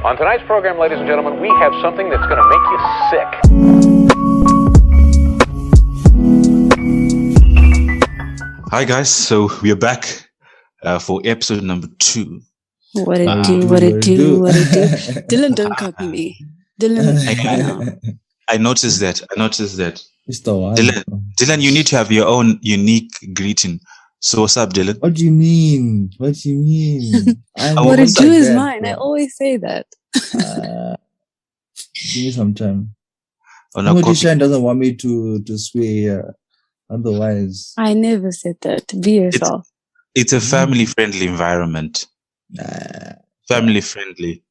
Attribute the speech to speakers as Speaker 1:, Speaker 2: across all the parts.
Speaker 1: On tonight's program, ladies and gentlemen, we have something that's going to make you sick.
Speaker 2: Hi guys, so we are back for episode number 2.
Speaker 3: What it do? Dylan, don't copy me. Dylan,
Speaker 2: I noticed that. Dylan, you need to have your own unique greeting. So what's up, Dylan?
Speaker 4: What do you mean? What do you mean?
Speaker 3: What it do is mine. I always say that.
Speaker 4: Give me some time.
Speaker 2: Oh, no,
Speaker 4: Shine doesn't want me to swear. Otherwise,
Speaker 3: I never said that. Be yourself.
Speaker 2: It's a family-friendly environment. Family-friendly.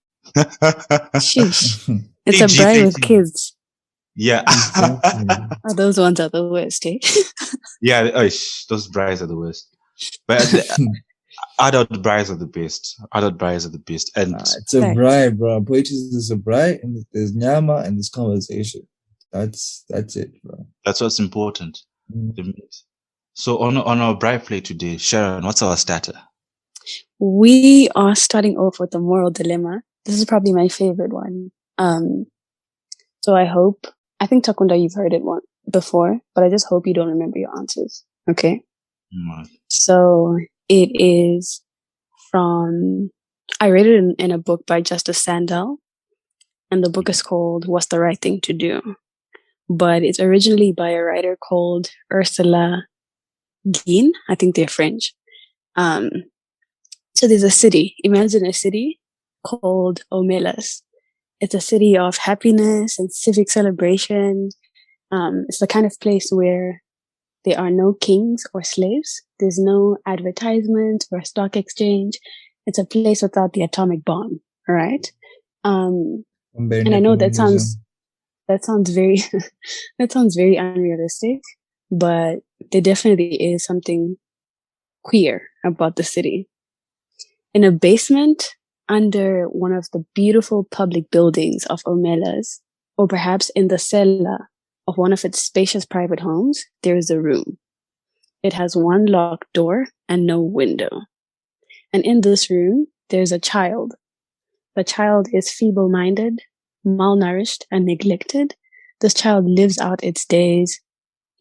Speaker 3: Sheesh. It's a bride with kids.
Speaker 2: Yeah.
Speaker 3: Oh, those ones are the worst, eh?
Speaker 2: Yeah, those brides are the worst. But adult brides are the best. And
Speaker 4: it's a bride, bro. Poetry is a bride, and there's nyama and there's conversation. That's it, bro.
Speaker 2: That's what's important. So on our bride play today, Sharon, what's our starter?
Speaker 3: We are starting off with the moral dilemma. This is probably my favorite one. So I think Takunda, you've heard it one before, but I just hope you don't remember your answers. Okay. So it is I read it in a book by Justice Sandel, and the book is called What's the Right Thing to Do? But it's originally by a writer called Ursula Guin. I think they're French. So there's a city. Imagine a city called Omelas. It's a city of happiness and civic celebration. It's the kind of place where there are no kings or slaves. There's no advertisement or stock exchange. It's a place without the atomic bomb. All right. And I know that sounds very, that sounds very unrealistic, but there definitely is something queer about the city. In a basement under one of the beautiful public buildings of Omelas, or perhaps in the cellar of one of its spacious private homes, there is a room. It has one locked door and no window. And in this room, there's a child. The child is feeble-minded, malnourished, and neglected. This child lives out its days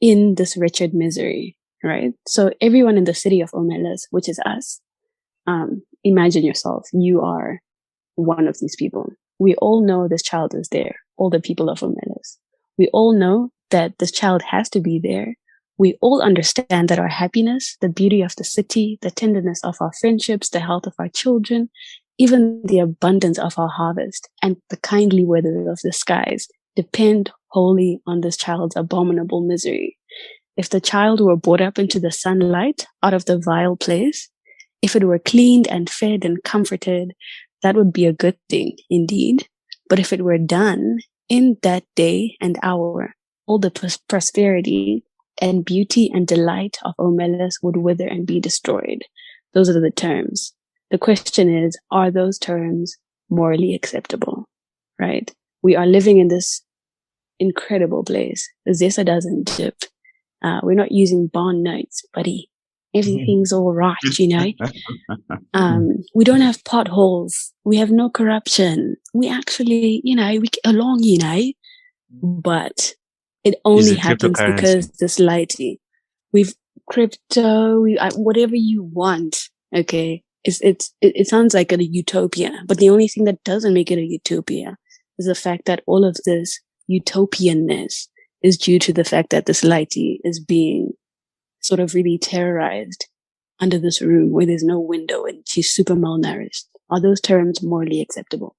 Speaker 3: in this wretched misery, right? So everyone in the city of Omelas, which is us, imagine yourself, you are one of these people. We all know this child is there, all the people of Omelas. We all know that this child has to be there. We all understand that our happiness, the beauty of the city, the tenderness of our friendships, the health of our children, even the abundance of our harvest, and the kindly weather of the skies depend wholly on this child's abominable misery. If the child were brought up into the sunlight out of the vile place, if it were cleaned and fed and comforted, that would be a good thing indeed. But if it were done in that day and hour, all the prosperity and beauty and delight of Omelas would wither and be destroyed. Those are the terms. The question is, are those terms morally acceptable? Right? We are living in this incredible place. Zesa doesn't dip. We're not using bond notes, buddy. Everything's all right, you know. We don't have potholes. We have no corruption. We actually, we get along, but it only happens because this lighty. We've crypto, whatever you want. Okay. It sounds like a utopia, but the only thing that doesn't make it a utopia is the fact that all of this utopianness is due to the fact that this lighty is being sort of really terrorized under this room where there's no window and she's super malnourished. Are those terms morally acceptable?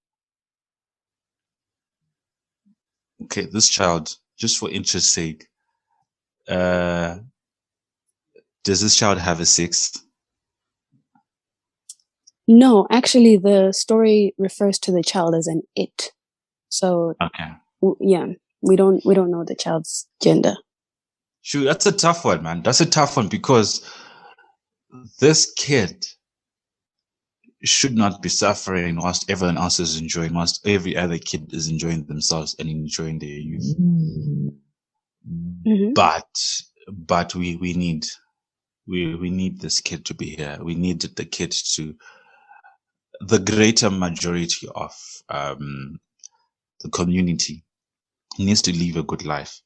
Speaker 2: Okay, this child, just for interest's sake, does this child have a sixth?
Speaker 3: No, actually the story refers to the child as an it. So,
Speaker 2: okay.
Speaker 3: Yeah, we don't know the child's gender.
Speaker 2: Sure, that's a tough one, man. That's a tough one because this kid should not be suffering whilst everyone else is enjoying, whilst every other kid is enjoying themselves and enjoying their youth. Mm-hmm. But we need this kid to be here. We need the kid the greater majority of the community needs to live a good life.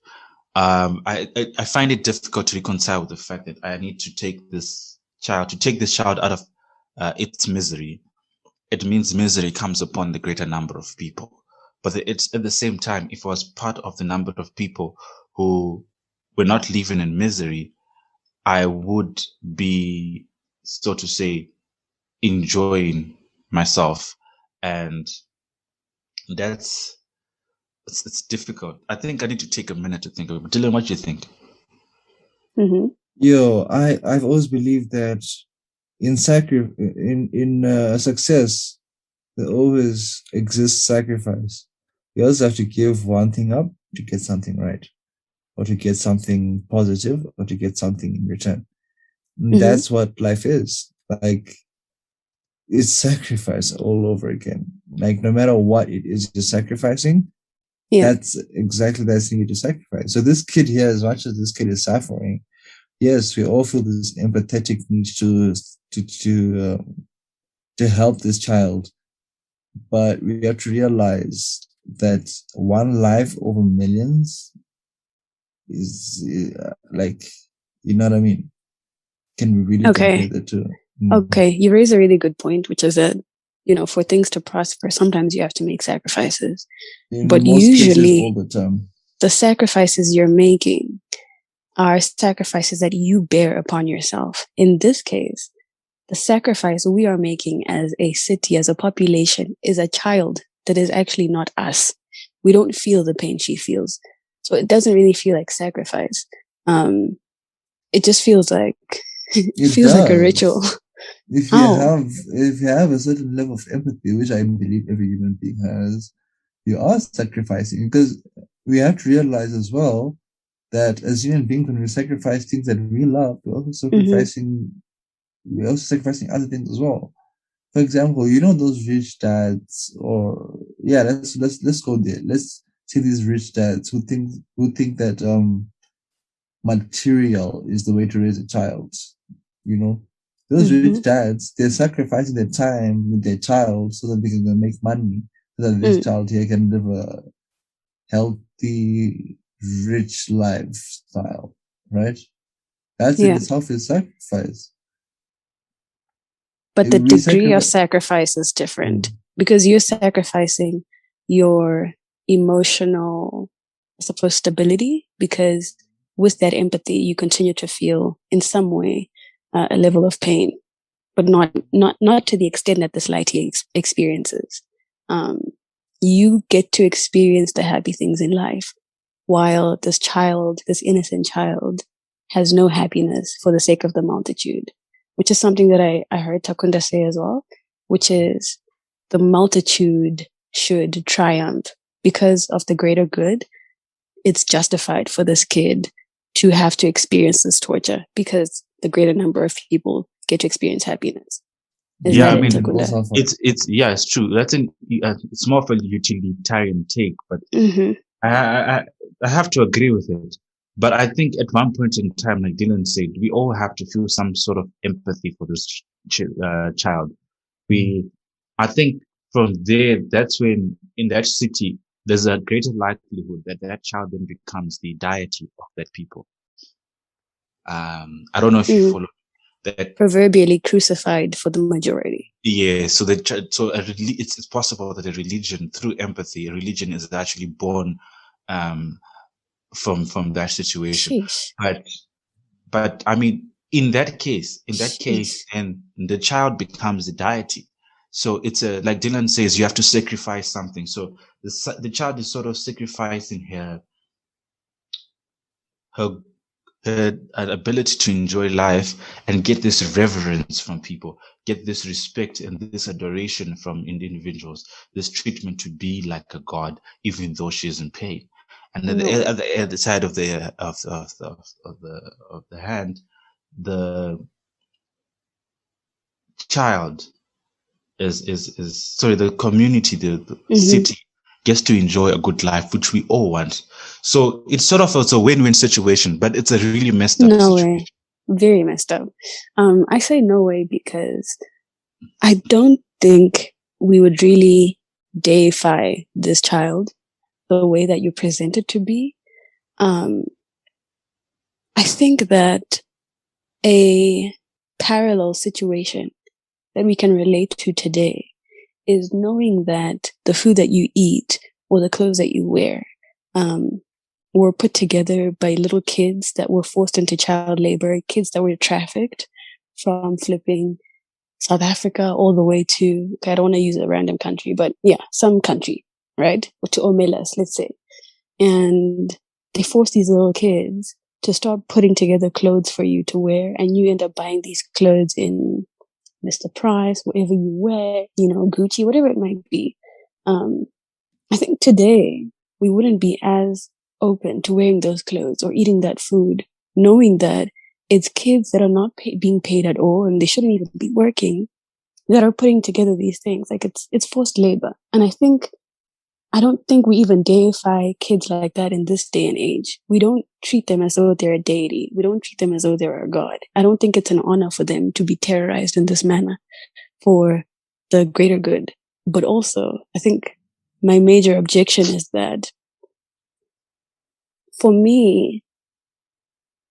Speaker 2: I find it difficult to reconcile with the fact that I need to take this child out of its misery. It means misery comes upon the greater number of people. But it's at the same time, if I was part of the number of people who were not living in misery, I would be, so to say, enjoying myself. And it's difficult. I think I need to take a minute to think of it. Dylan, what do you think?
Speaker 3: Mm-hmm.
Speaker 4: Yo, I've always believed that in success, there always exists sacrifice. You always have to give one thing up to get something right, or to get something positive, or to get something in return.
Speaker 3: Mm-hmm.
Speaker 4: That's what life is. Like, it's sacrifice all over again. Like, no matter what it is you're sacrificing, that's exactly that thing to sacrifice. So this kid here, as much as this kid is suffering, yes, we all feel this empathetic need to help this child, but we have to realize that one life over millions is like, you know what I mean? Can we really compare the two?
Speaker 3: Mm-hmm. Okay, you raise a really good point, which is that, for things to prosper, sometimes you have to make sacrifices. But usually,
Speaker 4: all the time,
Speaker 3: the sacrifices you're making are sacrifices that you bear upon yourself. In this case, the sacrifice we are making as a city, as a population, is a child that is actually not us. We don't feel the pain she feels. So it doesn't really feel like sacrifice. It just feels like like a ritual.
Speaker 4: If you have a certain level of empathy, which I believe every human being has, you are sacrificing, because we have to realize as well that as human beings, when we sacrifice things that we love, we're also sacrificing other things as well. For example, those rich dads, or let's go there. Let's say these rich dads who think that material is the way to raise a child. Those rich dads, they're sacrificing their time with their child so that they can make money, so that this child here can live a healthy, rich lifestyle, right? That's in itself is sacrifice.
Speaker 3: But the degree of sacrifice is different, because you're sacrificing your emotional, I suppose, stability, because with that empathy, you continue to feel in some way a level of pain, but not to the extent that this Lighty experiences. You get to experience the happy things in life, while this innocent child, has no happiness for the sake of the multitude, which is something that I heard Takunda say as well, which is the multitude should triumph because of the greater good. It's justified for this kid to have to experience this torture because the greater number of people get to experience happiness. It's
Speaker 2: true. That's it's more of a utilitarian take, but I have to agree with it. But I think at one point in time, like Dylan said, we all have to feel some sort of empathy for this child. I think from there, that's when in that city, there's a greater likelihood that child then becomes the deity of that people. I don't know if you follow that.
Speaker 3: Proverbially crucified for the majority.
Speaker 2: Yeah, so it's possible that through empathy, a religion is actually born from that situation. Sheesh. But I mean, in that case, and the child becomes the deity. So it's like Dylan says, you have to sacrifice something. So the child is sort of sacrificing her ability to enjoy life and get this reverence from people, get this respect and this adoration from individuals, this treatment to be like a god, even though she's in pain. And at the side of the hand, the child the community, the city gets to enjoy a good life, which we all want. So it's sort of a win-win situation, but it's a really messed up situation.
Speaker 3: Way. Very messed up. I say no way because I don't think we would really deify this child the way that you present it to be. I think that a parallel situation that we can relate to today is knowing that the food that you eat or the clothes that you wear were put together by little kids that were forced into child labor, kids that were trafficked from flipping South Africa all the way to, okay, I don't want to use a random country, but yeah, some country, right? Or to Omelas, let's say. And they force these little kids to start putting together clothes for you to wear, and you end up buying these clothes in Mr. Price, whatever you wear, Gucci, whatever it might be. I think today we wouldn't be as open to wearing those clothes or eating that food, knowing that it's kids that are not being paid at all, and they shouldn't even be working, that are putting together these things. Like it's forced labor. And I don't think we even deify kids like that in this day and age. We don't treat them as though they're a deity. We don't treat them as though they're a god. I don't think it's an honor for them to be terrorized in this manner for the greater good. But also, I think my major objection is that for me,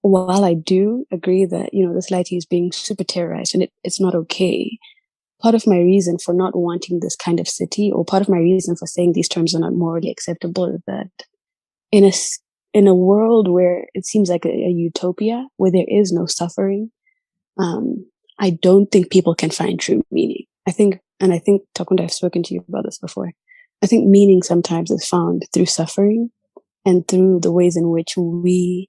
Speaker 3: while I do agree that, this laity is being super terrorized and it's not okay, part of my reason for not wanting this kind of city, or part of my reason for saying these terms are not morally acceptable, is that in a world where it seems like a utopia, where there is no suffering, I don't think people can find true meaning. I think Takunda, I've spoken to you about this before. I think meaning sometimes is found through suffering and through the ways in which we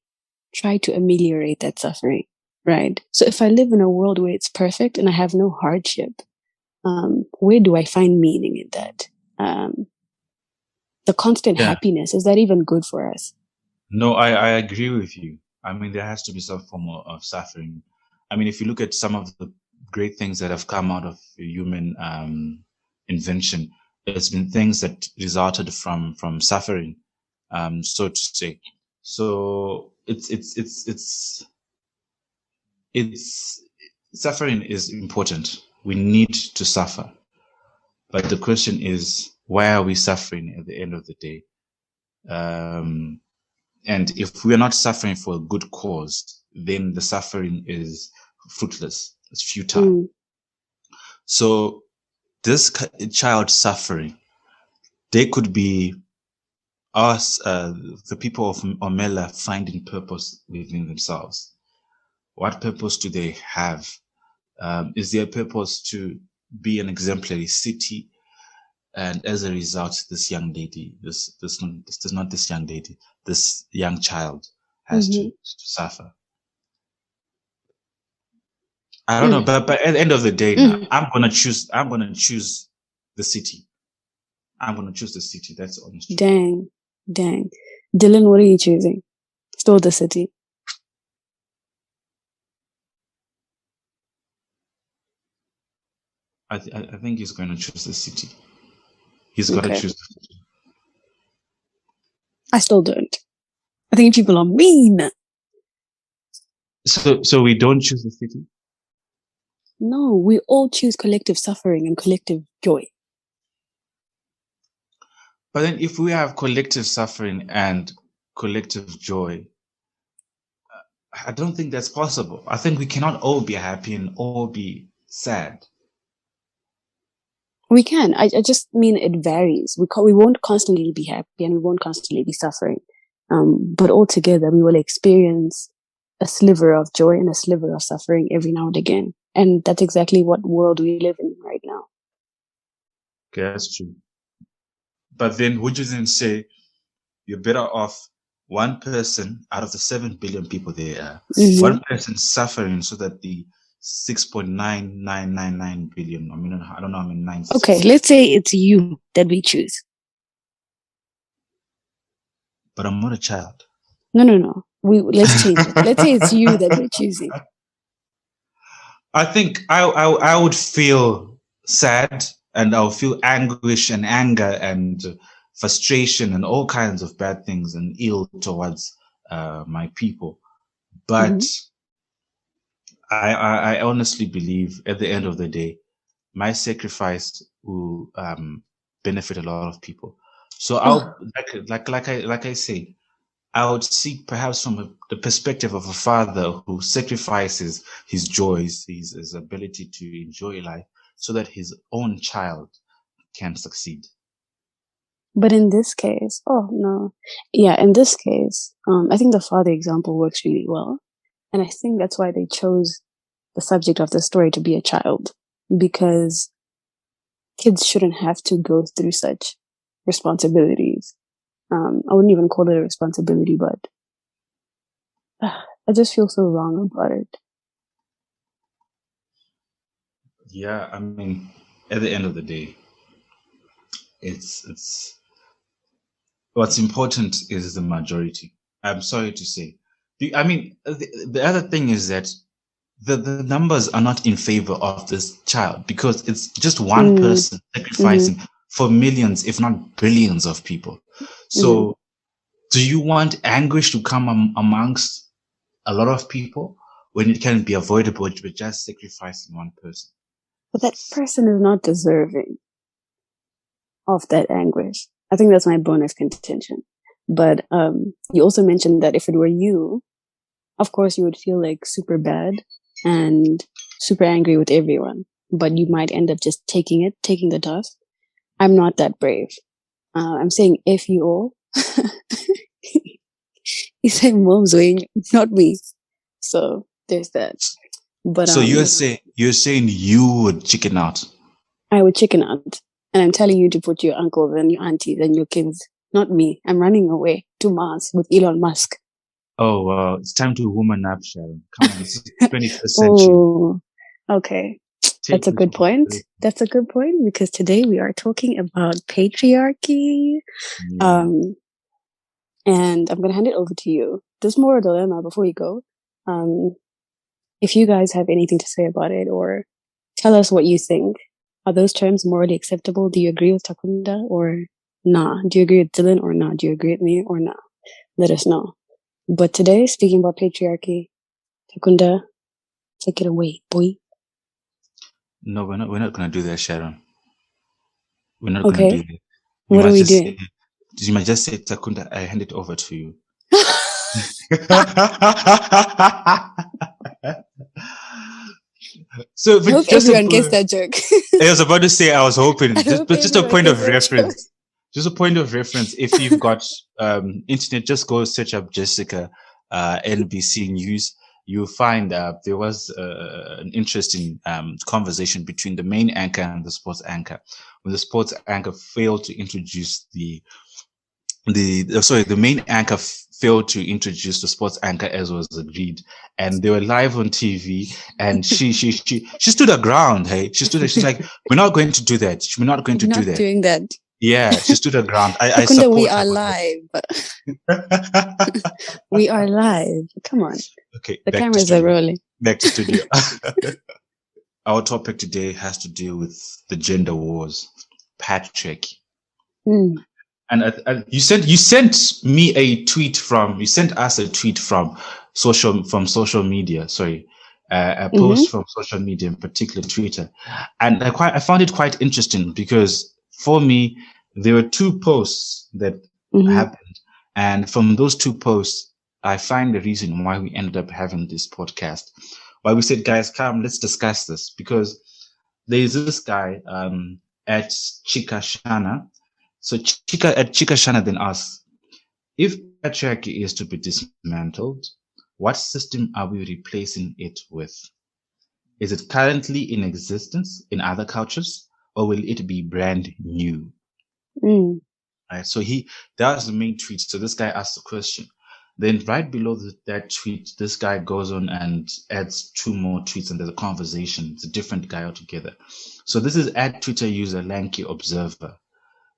Speaker 3: try to ameliorate that suffering, right? So if I live in a world where it's perfect and I have no hardship, where do I find meaning in that? The constant happiness, is that even good for us?
Speaker 2: No, I agree with you. I mean, there has to be some form of suffering. I mean, if you look at some of the great things that have come out of human invention, it's been things that resulted from suffering, so to say. So it's suffering is important. We need to suffer. But the question is, why are we suffering at the end of the day? And if we are not suffering for a good cause, then the suffering is fruitless. It's futile. So this child suffering, they could be us, the people of Omela, finding purpose within themselves. What purpose do they have? Is their purpose to be an exemplary city? And as a result, this young lady, this young child has to suffer. I don't know, but at the end of the day, now, I'm gonna choose the city. I'm gonna choose the city. That's honest.
Speaker 3: Dang. Dylan, what are you choosing? Still the city.
Speaker 2: I think he's going to choose the city. He's got to choose the city.
Speaker 3: I still don't. I think people are mean.
Speaker 2: So we don't choose the city?
Speaker 3: No, we all choose collective suffering and collective joy.
Speaker 2: But then if we have collective suffering and collective joy, I don't think that's possible. I think we cannot all be happy and all be sad.
Speaker 3: We can. I just mean it varies. We won't constantly be happy and we won't constantly be suffering. But altogether, we will experience a sliver of joy and a sliver of suffering every now and again. And that's exactly what world we live in right now.
Speaker 2: Okay, that's true. But then would you then say you're better off one person out of the 7 billion people there are, one person suffering so that the 6.9999 billion, I mean, I don't know how many nines.
Speaker 3: Okay, let's say it's you that we choose.
Speaker 2: But I'm not a child.
Speaker 3: No. Let's change it. Let's say it's you that we're choosing.
Speaker 2: I think I would feel sad, and I'll feel anguish and anger and frustration and all kinds of bad things and ill towards my people. But I honestly believe at the end of the day, my sacrifice will benefit a lot of people. So
Speaker 3: Oh,
Speaker 2: I'll like I said, I would see perhaps from the perspective of a father who sacrifices his joys, his ability to enjoy life, so that his own child can succeed.
Speaker 3: but in this case, oh no. Yeah, in this case, I think the father example works really well. And I think that's why they chose the subject of the story to be a child, because kids shouldn't have to go through such responsibilities. I wouldn't even call it a responsibility, but I just feel so wrong about it.
Speaker 2: Yeah, I mean, at the end of the day, it's what's important is the majority. I'm sorry to say. I mean, the other thing is that the numbers are not in favor of this child because it's just one
Speaker 3: Mm,
Speaker 2: person sacrificing for millions, if not billions of people. So do you want anguish to come amongst a lot of people when it can be avoidable with just sacrificing one person?
Speaker 3: But that person is not deserving of that anguish. I think that's my bone of contention. But you also mentioned that if it were you, of course you would feel like super bad and super angry with everyone, but you might end up just taking the task. I'm not that brave. I'm saying if you all, he said mom's way, not me. So there's that. But
Speaker 2: So you're saying you would chicken out.
Speaker 3: I would chicken out. And I'm telling you to put your uncles and your aunties and your kids, not me. I'm running away to Mars with Elon Musk.
Speaker 2: Oh, well, it's time to woman up, Sharon. Come on, this is 21st century.
Speaker 3: Oh, okay.
Speaker 2: Take
Speaker 3: That's a good point.
Speaker 2: responsibility.
Speaker 3: That's a good point because today we are talking about patriarchy.
Speaker 2: Yeah.
Speaker 3: And I'm going to hand it over to you. There's more dilemma before you go. If you guys have anything to say about it or tell us what you think. Are those terms morally acceptable? Do you agree with Takunda or nah? Do you agree with Dylan or nah? Do you agree with me or nah? Let us know. But today, speaking about patriarchy, Takunda, take it away, boy.
Speaker 2: No, we're not gonna do that, Sharon. We're not gonna do
Speaker 3: Okay,
Speaker 2: that.
Speaker 3: what are we doing?
Speaker 2: You might just say, Takunda, I hand it over to you. So,
Speaker 3: I hope
Speaker 2: but
Speaker 3: everyone gets that joke.
Speaker 2: I was about to say, I was hoping,
Speaker 3: I hope
Speaker 2: but just a
Speaker 3: everyone
Speaker 2: point
Speaker 3: gets
Speaker 2: of
Speaker 3: that joke.
Speaker 2: reference. Just a point of reference. If you've got internet, just go search up Jessica, NBC News. You'll find there was an interesting conversation between the main anchor and the sports anchor. When the sports anchor failed to introduce the main anchor failed to introduce the sports anchor as was agreed, and they were live on TV, and she stood her ground. Hey, she stood there. She's like, "We're not going to do that. We're not going to
Speaker 3: We're
Speaker 2: do
Speaker 3: not
Speaker 2: that."
Speaker 3: doing that.
Speaker 2: Yeah, she stood her ground. I
Speaker 3: Takunda, we
Speaker 2: support
Speaker 3: are
Speaker 2: her.
Speaker 3: live. We are live. Come on.
Speaker 2: Okay,
Speaker 3: The
Speaker 2: back to
Speaker 3: cameras are
Speaker 2: studio.
Speaker 3: rolling.
Speaker 2: Back to studio. Our topic today has to deal with the gender wars, patriarchy.
Speaker 3: Mm.
Speaker 2: And you sent me a tweet you sent us a tweet from social media. Sorry, a post from social media, in particular Twitter, and I found it quite interesting because for me there were two posts that happened, and from those two posts I find the reason why we ended up having this podcast. Why we said, guys, come, let's discuss this, because there's this guy at Chikashana. So Chika Shana then asks, if patriarchy is to be dismantled, what system are we replacing it with? Is it currently in existence in other cultures, or will it be brand new? Right. So that was the main tweet. So this guy asked the question. Then right below that tweet, this guy goes on and adds two more tweets, and there's a conversation. It's a different guy altogether. So this is at Twitter user Lanky Observer.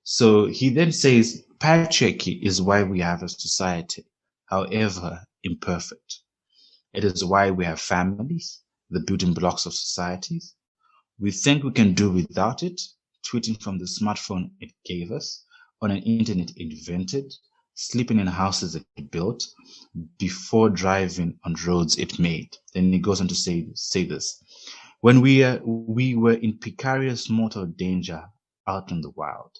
Speaker 2: So he then says, patriarchy is why we have a society, however imperfect. It is why we have families, the building blocks of societies. We think we can do without it, tweeting from the smartphone it gave us, on an internet it invented, sleeping in houses it built, before driving on roads it made. Then he goes on to say this. When we were in precarious mortal danger out in the wild,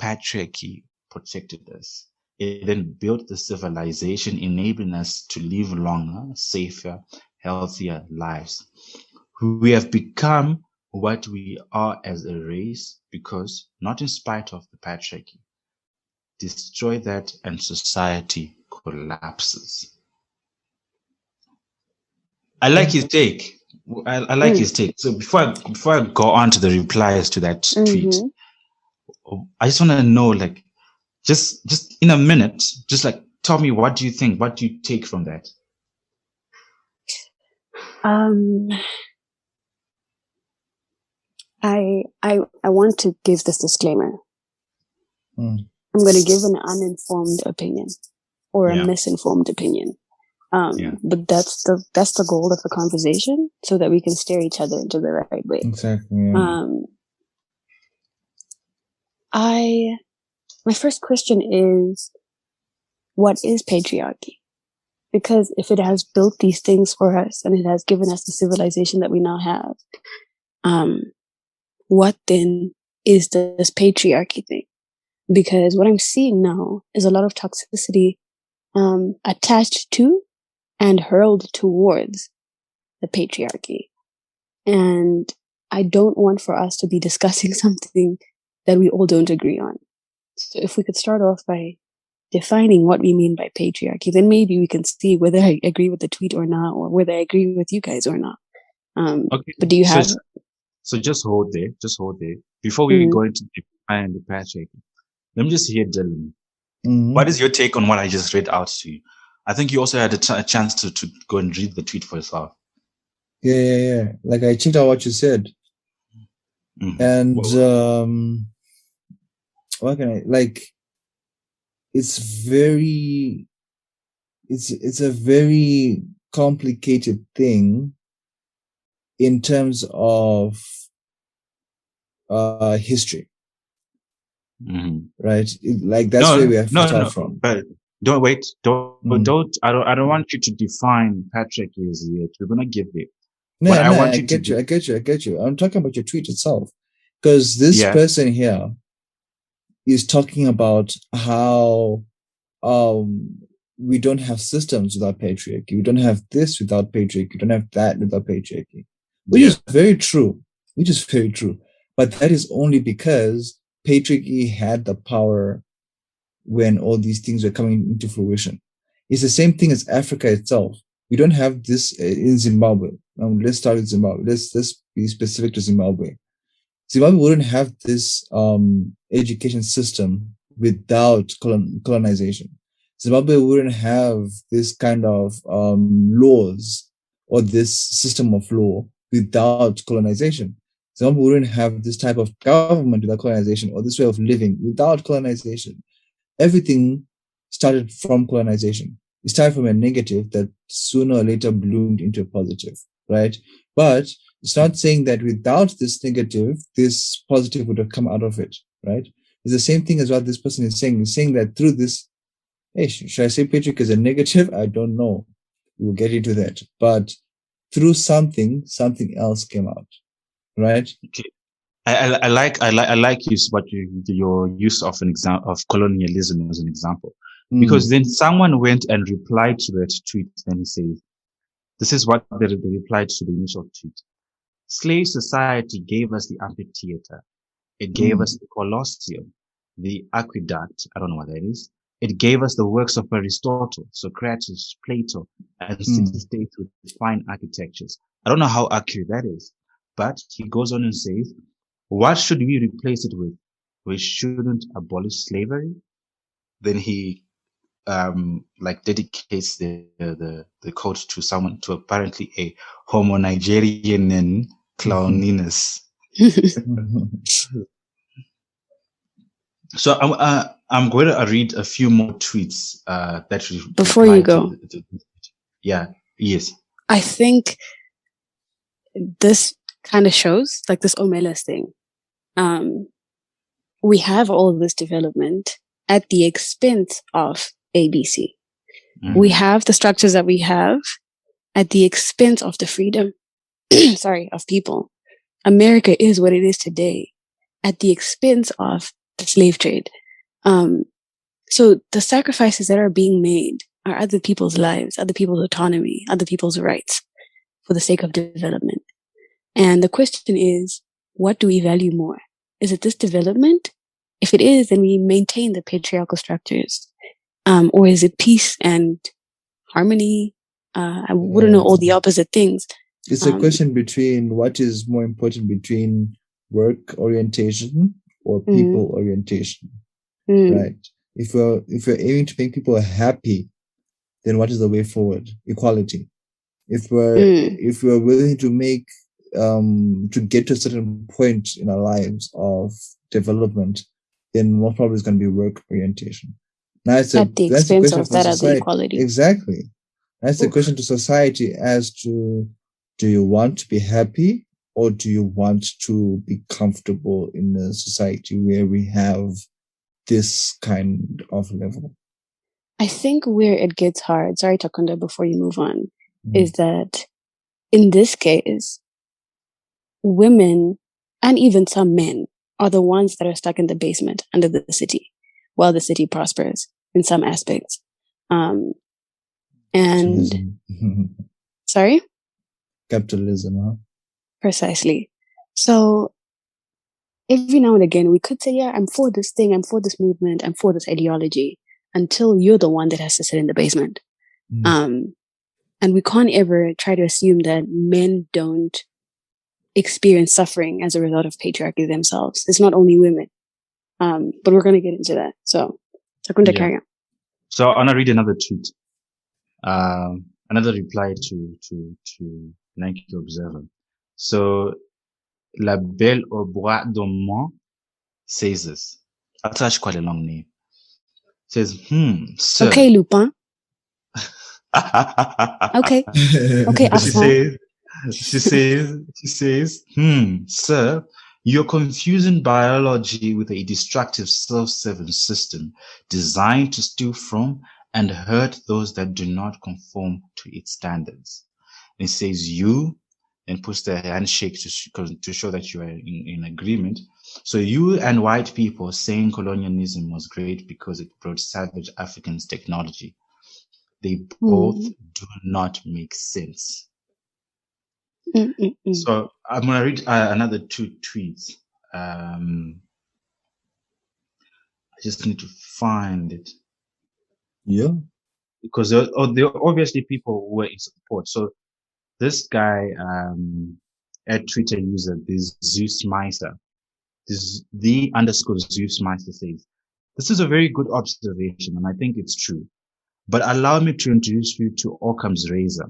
Speaker 2: Patriarchy protected us. It then built the civilization, enabling us to live longer, safer, healthier lives. We have become what we are as a race because, not in spite of the patriarchy, destroy that and society collapses. I like his take. I like his take. So before I go on to the replies to that tweet, I just want to know, like, just in a minute, just like tell me, what do you think? What do you take from that?
Speaker 3: I want to give this disclaimer. I'm going to give an uninformed opinion or a misinformed opinion. But that's the goal of the conversation, so that we can steer each other into the right way.
Speaker 4: Exactly. Yeah.
Speaker 3: My first question is, what is patriarchy? Because if it has built these things for us and it has given us the civilization that we now have, what then is this patriarchy thing? Because what I'm seeing now is a lot of toxicity attached to and hurled towards the patriarchy. And I don't want for us to be discussing something that we all don't agree on. So if we could start off by defining what we mean by patriarchy, then maybe we can see whether I agree with the tweet or not, or whether I agree with you guys or not.
Speaker 2: Okay.
Speaker 3: But do you have...
Speaker 2: So just hold there. Before we go into define the patriarchy, let me just hear Dylan. What is your take on what I just read out to you? I think you also had a chance to go and read the tweet for yourself.
Speaker 4: Yeah. Like, I checked out what you said. And what can I, like, it's a very complicated thing in terms of history. Right? That's where we have to start from.
Speaker 2: But don't wait. I don't want you to define patriarchy as yet. We're gonna get there.
Speaker 4: I get you. I'm talking about your tweet itself. Because this person here is talking about how we don't have systems without patriarchy. We don't have this without patriarchy. We don't have that without patriarchy. Which is very true. But that is only because patriarchy had the power when all these things were coming into fruition. It's the same thing as Africa itself. We don't have this in Zimbabwe. Let's start with Zimbabwe. Let's be specific to Zimbabwe. Zimbabwe wouldn't have this education system without colonization. Zimbabwe wouldn't have this kind of laws or this system of law without colonization. Zimbabwe wouldn't have this type of government without colonization, or this way of living without colonization. Everything started from colonization. It started from a negative that sooner or later bloomed into a positive, right? But it's not saying that without this negative, this positive would have come out of it, right? It's the same thing as what this person is saying. He's saying that through this, hey, should I say patriarchy is a negative? I don't know. We'll get into that. But through something else came out, right?
Speaker 2: Okay. I like your use of an example of colonialism as an example, because then someone went and replied to that tweet, and he says, "This is what they replied to the initial tweet: Slave society gave us the amphitheater, it gave us the Colosseum, the aqueduct. I don't know what that is. It gave us the works of Aristotle, Socrates, Plato, and city-states with fine architectures." I don't know how accurate that is, but he goes on and says, what should we replace it with? We shouldn't abolish slavery. Then he dedicates the quote to someone, to apparently a Homo Nigerian clowniness. So I'm going to read a few more tweets that
Speaker 3: before you go.
Speaker 2: Yes.
Speaker 3: I think this kind of shows, like this Omelas thing. We have all of this development at the expense of ABC. We have the structures that we have at the expense of the freedom. sorry, of people. America is what it is today at the expense of the slave trade. Um, so the sacrifices that are being made are other people's lives, other people's autonomy, other people's rights for the sake of development. And the question is, what do we value more? Is it this development? If it is, then we maintain the patriarchal structures. Or is it peace and harmony? I wouldn't know all the opposite things.
Speaker 4: It's a question between what is more important between work orientation or people orientation, right? If we're aiming to make people happy, then what is the way forward? Equality. If we're willing to make to get to a certain point in our lives of development, then most probably is going to be work orientation. Now that's the question of that society. Equality. Exactly. That's the question to society as to, do you want to be happy or do you want to be comfortable in a society where we have this kind of level?
Speaker 3: I think where it gets hard, sorry Takunda, before you move on, is that in this case, women and even some men are the ones that are stuck in the basement under the city while the city prospers in some aspects. Sorry?
Speaker 4: Capitalism, huh?
Speaker 3: Precisely. So every now and again, we could say, yeah, I'm for this thing, I'm for this movement, I'm for this ideology, until you're the one that has to sit in the basement. And we can't ever try to assume that men don't experience suffering as a result of patriarchy themselves. It's not only women. But we're going to get into that. So, Takunda, carry on.
Speaker 2: So I want to read another tweet. Another reply to Nike Observer. So, La Belle au Bois Dormant says this. That's actually quite a long name. Says, sir.
Speaker 3: Okay, Lupin. Okay. Okay,
Speaker 2: she says, sir, you're confusing biology with a destructive self-serving system designed to steal from and hurt those that do not conform to its standards. And it says you, and puts the handshake to show that you are in agreement. So you and white people saying colonialism was great because it brought savage Africans technology. They both do not make sense. So I'm going to read another two tweets. I just need to find it.
Speaker 4: Yeah.
Speaker 2: Because there are obviously people who were in support. So this guy, at Twitter user, this Zeus Meister, this the _ Zeus Meister says, this is a very good observation and I think it's true. But allow me to introduce you to Occam's razor.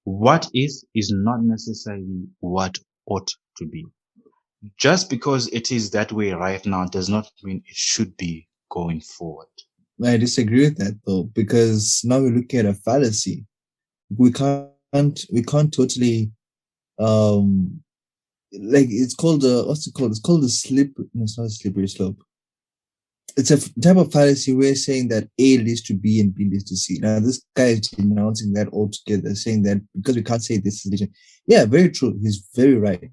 Speaker 2: What is not necessarily what ought to be. Just because it is that way right now does not mean it should be going forward.
Speaker 4: I disagree with that though, because now we're looking at a fallacy. We can't totally like it's called what's it called? It's called the slip. No, it's not a slippery slope. It's a type of fallacy where saying that A leads to B and B leads to C. Now this guy is denouncing that altogether, saying that because we can't say this is religion. Yeah, very true. He's very right.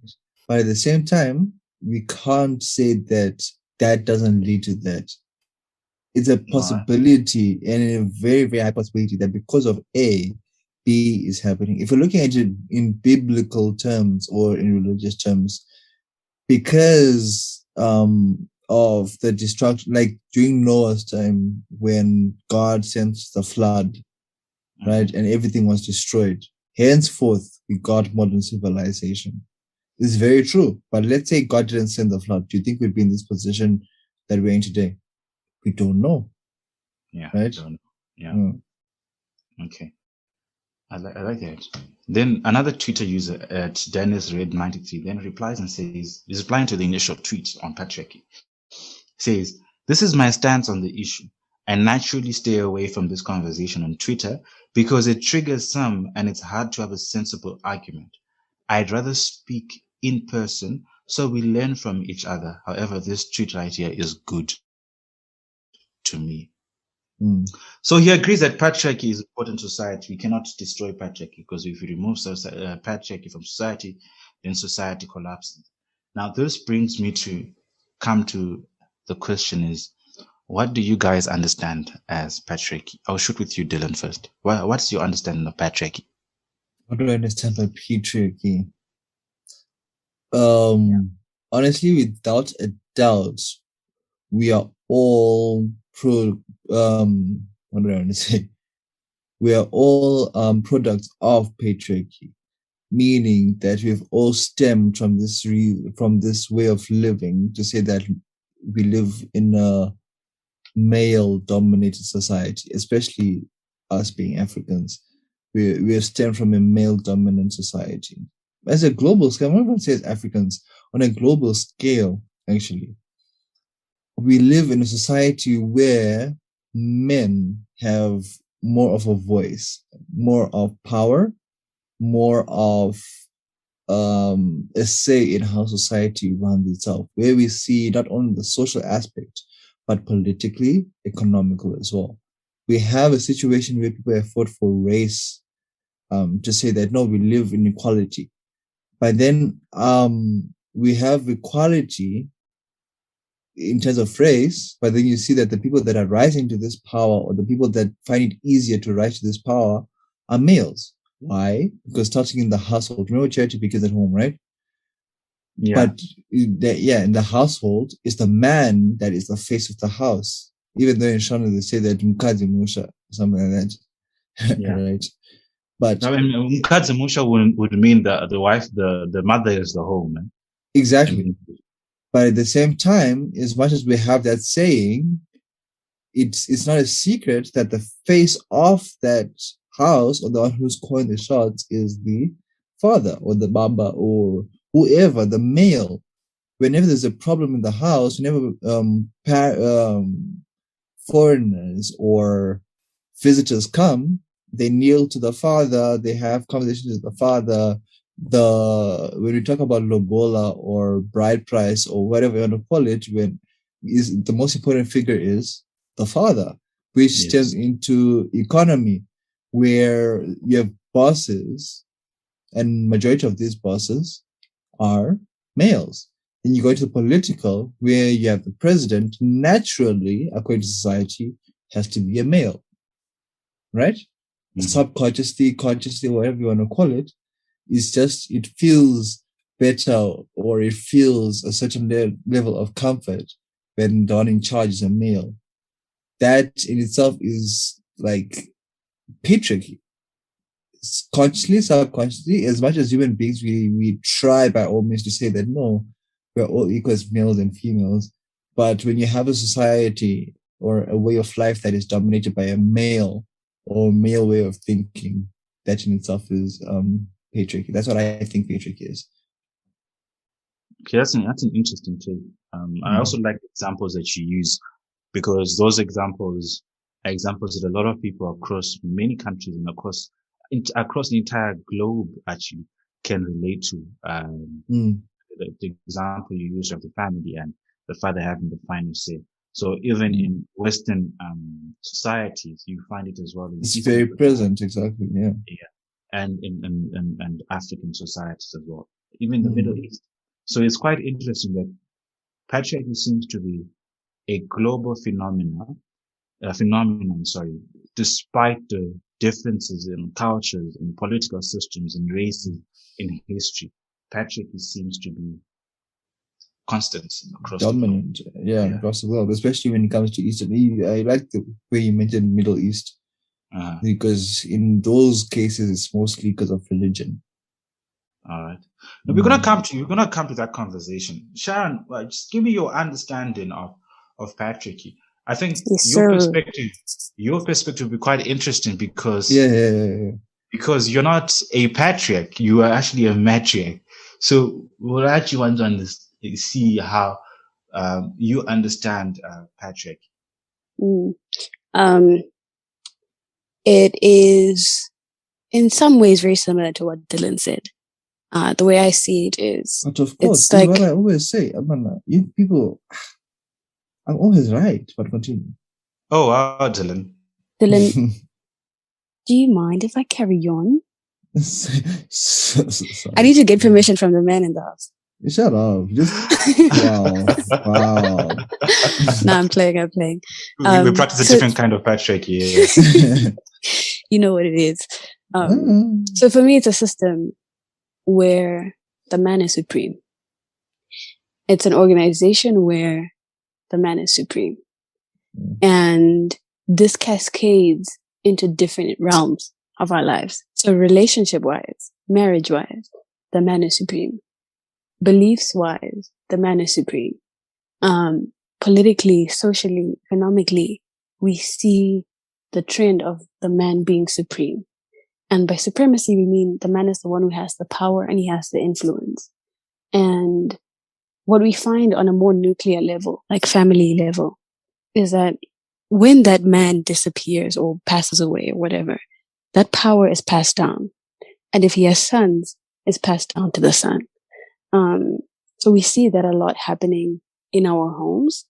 Speaker 4: But at the same time, we can't say that that doesn't lead to that. It's a possibility and a very, very high possibility that because of A, B is happening. If we're looking at it in biblical terms or in religious terms, because of the destruction, like during Noah's time when God sent the flood, right, and everything was destroyed. Henceforth, we got modern civilization. It's very true. But let's say God didn't send the flood. Do you think we'd be in this position that we're in today? We don't know.
Speaker 2: Yeah.
Speaker 4: Right?
Speaker 2: Don't know. Yeah. Okay. I like that. Then another Twitter user at DennisRed93 then replies and says, he's replying to the initial tweet on Patriarchy. Says, this is my stance on the issue. I naturally stay away from this conversation on Twitter because it triggers some and it's hard to have a sensible argument. I'd rather speak in person so we learn from each other. However, this tweet right here is good to me. So he agrees that patriarchy is important to society. We cannot destroy patriarchy because if we remove patriarchy from society, then society collapses. Now, this brings me to come to the question is, what do you guys understand as patriarchy? I'll shoot with you, Dylan, first. What's your understanding of patriarchy?
Speaker 4: What do I understand by patriarchy? Honestly, without a doubt, we are all what do I want to say? We are all products of patriarchy, meaning that we've all stemmed from this way of living, to say that we live in a male-dominated society, especially us being Africans. We have stemmed from a male-dominant society. As a global scale, I'm not going to say as Africans, on a global scale, actually, we live in a society where men have more of a voice, more of power, more of a say in how society runs itself, where we see not only the social aspect, but politically, economical as well. We have a situation where people have fought for race, to say that no, we live in equality. But then we have equality in terms of race, but then you see that the people that are rising to this power, or the people that find it easier to rise to this power, are males. Why? Because starting in the household, remember charity begins at home, right?
Speaker 2: Yeah.
Speaker 4: But in the household, it's the man that is the face of the house. Even though in Shona they say that Mkazi Musha, something like that.
Speaker 2: Yeah.
Speaker 4: Right. But
Speaker 2: I mean, Mkazi Musha would mean the wife, the mother is the home. Man.
Speaker 4: Exactly. But at the same time, as much as we have that saying, it's not a secret that the face of that house, or the one who's calling the shots, is the father or the baba or whoever, the male. Whenever there's a problem in the house, whenever foreigners or visitors come, they kneel to the father, they have conversations with the father. When we talk about lobola or bride price or whatever you want to call it, when is the most important figure is the father, which turns into economy, where you have bosses, and majority of these bosses are males. Then you go to the political, where you have the president, naturally, according to society, has to be a male, right? Subconsciously, consciously, whatever you want to call it, it's just, it feels better, or it feels a certain level of comfort when the one in charge is a male. That in itself is like patriarchy. Consciously, subconsciously, as much as human beings, we try by all means to say that no, we're all equal as males and females. But when you have a society or a way of life that is dominated by a male or male way of thinking, that in itself is patriarchy. That's what I think patriarchy is.
Speaker 2: Okay, that's an interesting take. I also like the examples that you use, because those examples are examples that a lot of people across many countries and across the entire globe actually can relate to. The example you used of the family and the father having the final say. So even in Western societies, you find it as well.
Speaker 4: It's very present, exactly. Yeah.
Speaker 2: And in African societies as well, even the Middle East. So it's quite interesting that patriarchy seems to be a global phenomenon, despite the differences in cultures, in political systems, in races, in history. Patriarchy seems to be constant across
Speaker 4: dominant,
Speaker 2: the globe.
Speaker 4: Across the globe, especially when it comes to Eastern. I like the way you mentioned Middle East, because in those cases it's mostly because of religion.
Speaker 2: All right. Now we're gonna come to that conversation. Sharon, just give me your understanding of patriarchy. I think your perspective will be quite interesting because because you're not a patriarch, you are actually a matriarch. So we'll actually want to see how you understand patriarchy.
Speaker 3: It is in some ways very similar to what Dylan said. The way I see it is,
Speaker 4: but of course, it's what I always say. You people, I'm always right, but continue.
Speaker 2: Oh, wow, Dylan.
Speaker 3: Dylan, do you mind if I carry on? I need to get permission from the man in the house.
Speaker 4: Shut up. Just wow.
Speaker 3: No, I'm playing.
Speaker 2: We practice a different kind of patriarchy. Yeah.
Speaker 3: You know what it is. So for me, it's a system where the man is supreme. It's an organization where the man is supreme. And this cascades into different realms of our lives. So relationship-wise, marriage-wise, the man is supreme. Beliefs-wise, the man is supreme. Politically, socially, economically, we see the trend of the man being supreme. And by supremacy, we mean the man is the one who has the power and he has the influence. And what we find on a more nuclear level, like family level, is that when that man disappears or passes away or whatever, that power is passed down. And if he has sons, it's passed down to the son. So we see that a lot happening in our homes,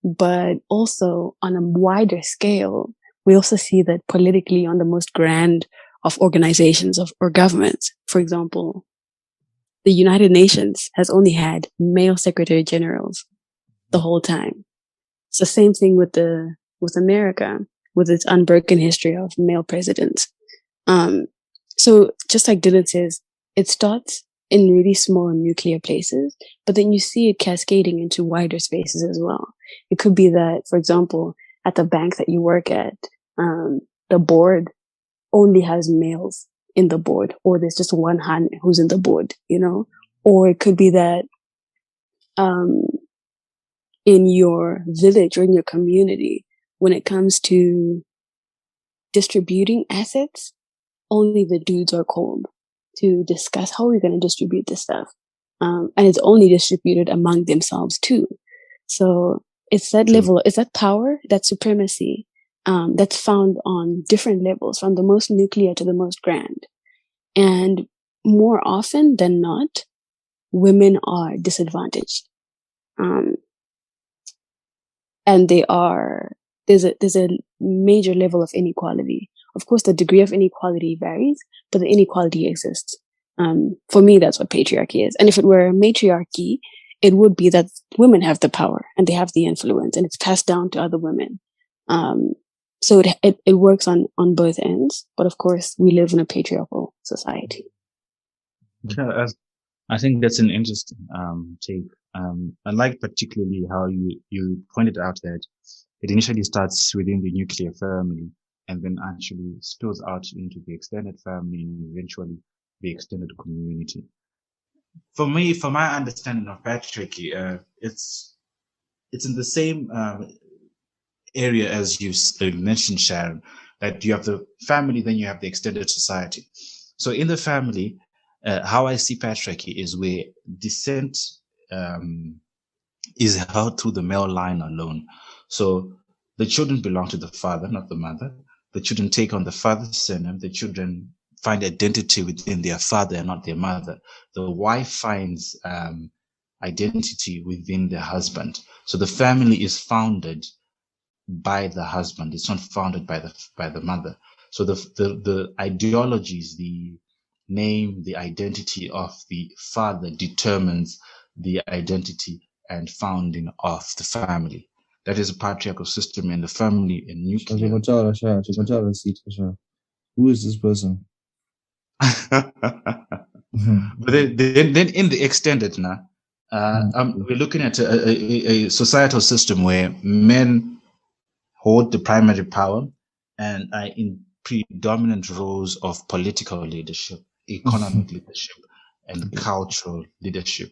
Speaker 3: but also on a wider scale, we also see that politically on the most grand of organizations or governments. For example, the United Nations has only had male secretary generals the whole time. It's the same thing with America, with its unbroken history of male presidents. So just like Dylan says, it starts in really small nuclear places, but then you see it cascading into wider spaces as well. It could be that, for example, at the bank that you work at, the board only has males in the board, or there's just one Han who's in the board, you know? Or it could be that, in your village or in your community, when it comes to distributing assets, only the dudes are called to discuss how we're going to distribute this stuff. And it's only distributed among themselves too. So it's that level, it's that power, that supremacy, that's found on different levels, from the most nuclear to the most grand. And more often than not, women are disadvantaged. And there's a major level of inequality. Of course, the degree of inequality varies, but the inequality exists. For me, that's what patriarchy is. And if it were a matriarchy, it would be that women have the power and they have the influence, and it's passed down to other women. So it works on both ends. But of course, we live in a patriarchal society.
Speaker 2: Yeah, I think that's an interesting take. I like particularly how you pointed out that it initially starts within the nuclear family and then actually spills out into the extended family and eventually the extended community. For me, for my understanding of patriarchy, it's in the same area as you mentioned, Sharon, that you have the family, then you have the extended society. So in the family, how I see patriarchy is where descent is held through the male line alone. So the children belong to the father, not the mother. The children take on the father's surname. The children find identity within their father and not their mother. The wife finds identity within the husband. So the family is founded by the husband. It's not founded by the mother. So the ideologies, the name, the identity of the father determines the identity and founding of the family. That is a patriarchal system in the family and nuclear.
Speaker 4: Who is this person?
Speaker 2: But then in the extended now, we're looking at a societal system where men hold the primary power and are in predominant roles of political leadership, economic leadership, and cultural leadership.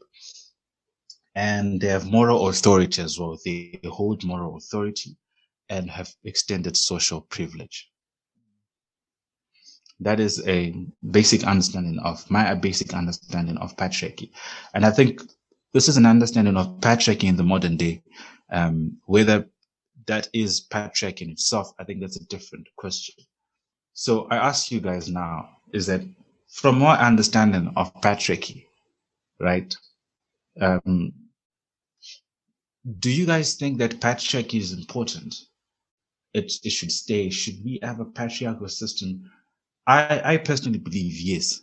Speaker 2: And they have moral authority as well. They hold moral authority and have extended social privilege. That is a basic understanding of patriarchy. And I think this is an understanding of patriarchy in the modern day. Whether that is patriarchy in itself, I think that's a different question. So I ask you guys now, is that from our understanding of patriarchy, right? Do you guys think that patriarchy is important? it should stay? Should we have a patriarchal system? I personally believe yes,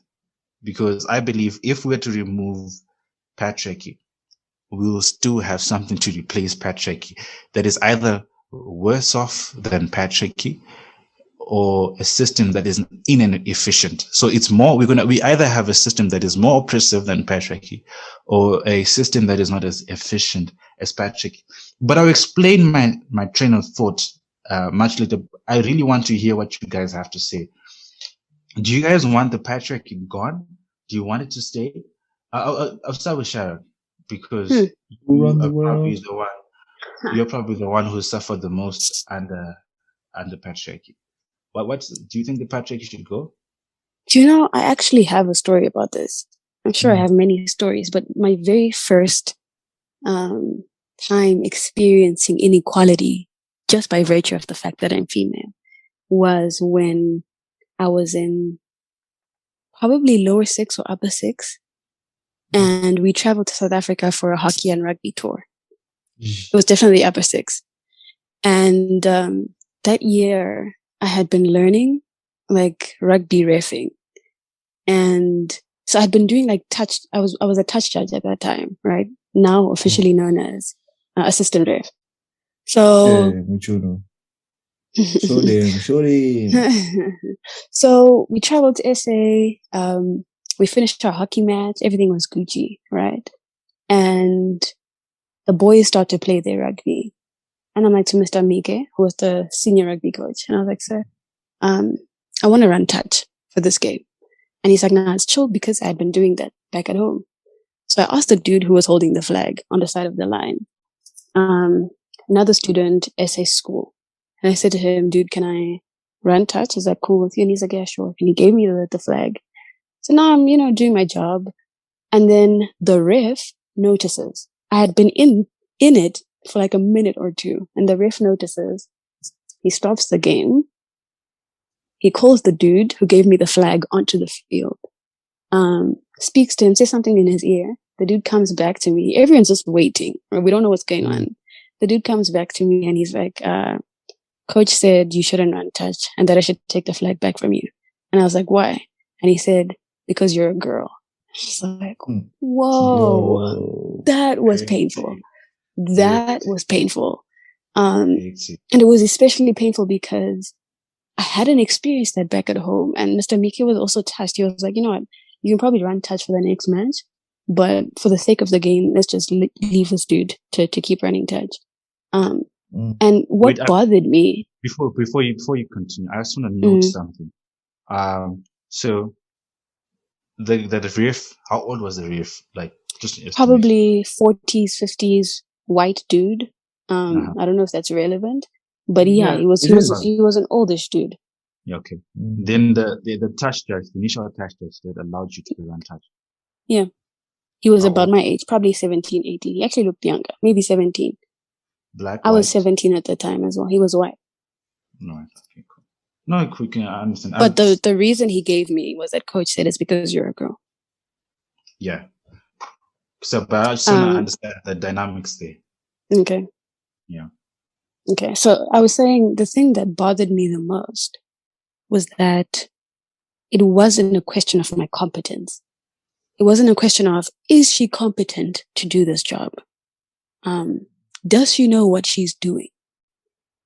Speaker 2: because I believe if we were to remove patriarchy, we will still have something to replace patriarchy that is either worse off than patriarchy or a system that is inefficient. So it's more, we either have a system that is more oppressive than patriarchy or a system that is not as efficient as patriarchy. But I'll explain my train of thought much later. I really want to hear what you guys have to say. Do you guys want the patriarchy gone? Do you want it to stay? I'll start with Sharon because
Speaker 4: Who run the
Speaker 2: you're probably the one who suffered the most under patriarchy. Do you think the patriarchy should go?
Speaker 3: Do you know, I actually have a story about this. I'm sure I have many stories, but my very first time experiencing inequality, just by virtue of the fact that I'm female, was when I was in probably lower 6 or upper 6. And we traveled to South Africa for a hockey and rugby tour. It was definitely upper 6. And that year I had been learning like rugby reffing. And so I'd been doing like I was a touch judge at that time, right? Now officially known as assistant ref. So
Speaker 4: show them.
Speaker 3: So we traveled to SA. We finished our hockey match. Everything was Gucci, right? And the boys start to play their rugby. And I'm like to Mr. Mike, who was the senior rugby coach. And I was like, sir, I want to run touch for this game. And he's like, nah, it's chill because I had been doing that back at home. So I asked the dude who was holding the flag on the side of the line, another student, SA school. And I said to him, dude, can I run touch? Is that cool with you? And he's like, yeah, sure. And he gave me the flag. So now I'm, doing my job. And then the ref notices. I had been in it for like a minute or two. And the ref notices. He stops the game. He calls the dude who gave me the flag onto the field. Speaks to him, says something in his ear. The dude comes back to me. Everyone's just waiting. We don't know what's going on. The dude comes back to me and he's like, coach said you shouldn't run touch and that I should take the flag back from you. And I was like, why? And he said, because you're a girl. I was like, whoa, that was painful. That was painful. And it was especially painful because I hadn't experienced that back at home. And Mr. Miki was also touched. He was like, you know what? You can probably run touch for the next match, but for the sake of the game, let's just leave this dude to keep running touch. And what bothered me
Speaker 2: before you continue, I just want to note something. So the ref, how old was the ref? Like just
Speaker 3: probably 40s, 50s, white dude. I don't know if that's relevant, but he was an oldish dude.
Speaker 2: Yeah, okay. Then the touch judge, the initial touch judge that allowed you to run touch.
Speaker 3: Yeah. He was about my age, probably 17, 18. He actually looked younger, maybe 17. I was 17 at the time as well. He was white.
Speaker 2: Right. Okay, cool. No, we can understand.
Speaker 3: But the reason he gave me was that coach said it's because you're a girl.
Speaker 2: Yeah. So, but I just want to understand the dynamics there.
Speaker 3: Okay.
Speaker 2: Yeah.
Speaker 3: Okay. So I was saying the thing that bothered me the most was that it wasn't a question of my competence. It wasn't a question of, is she competent to do this job? Does she know what she's doing?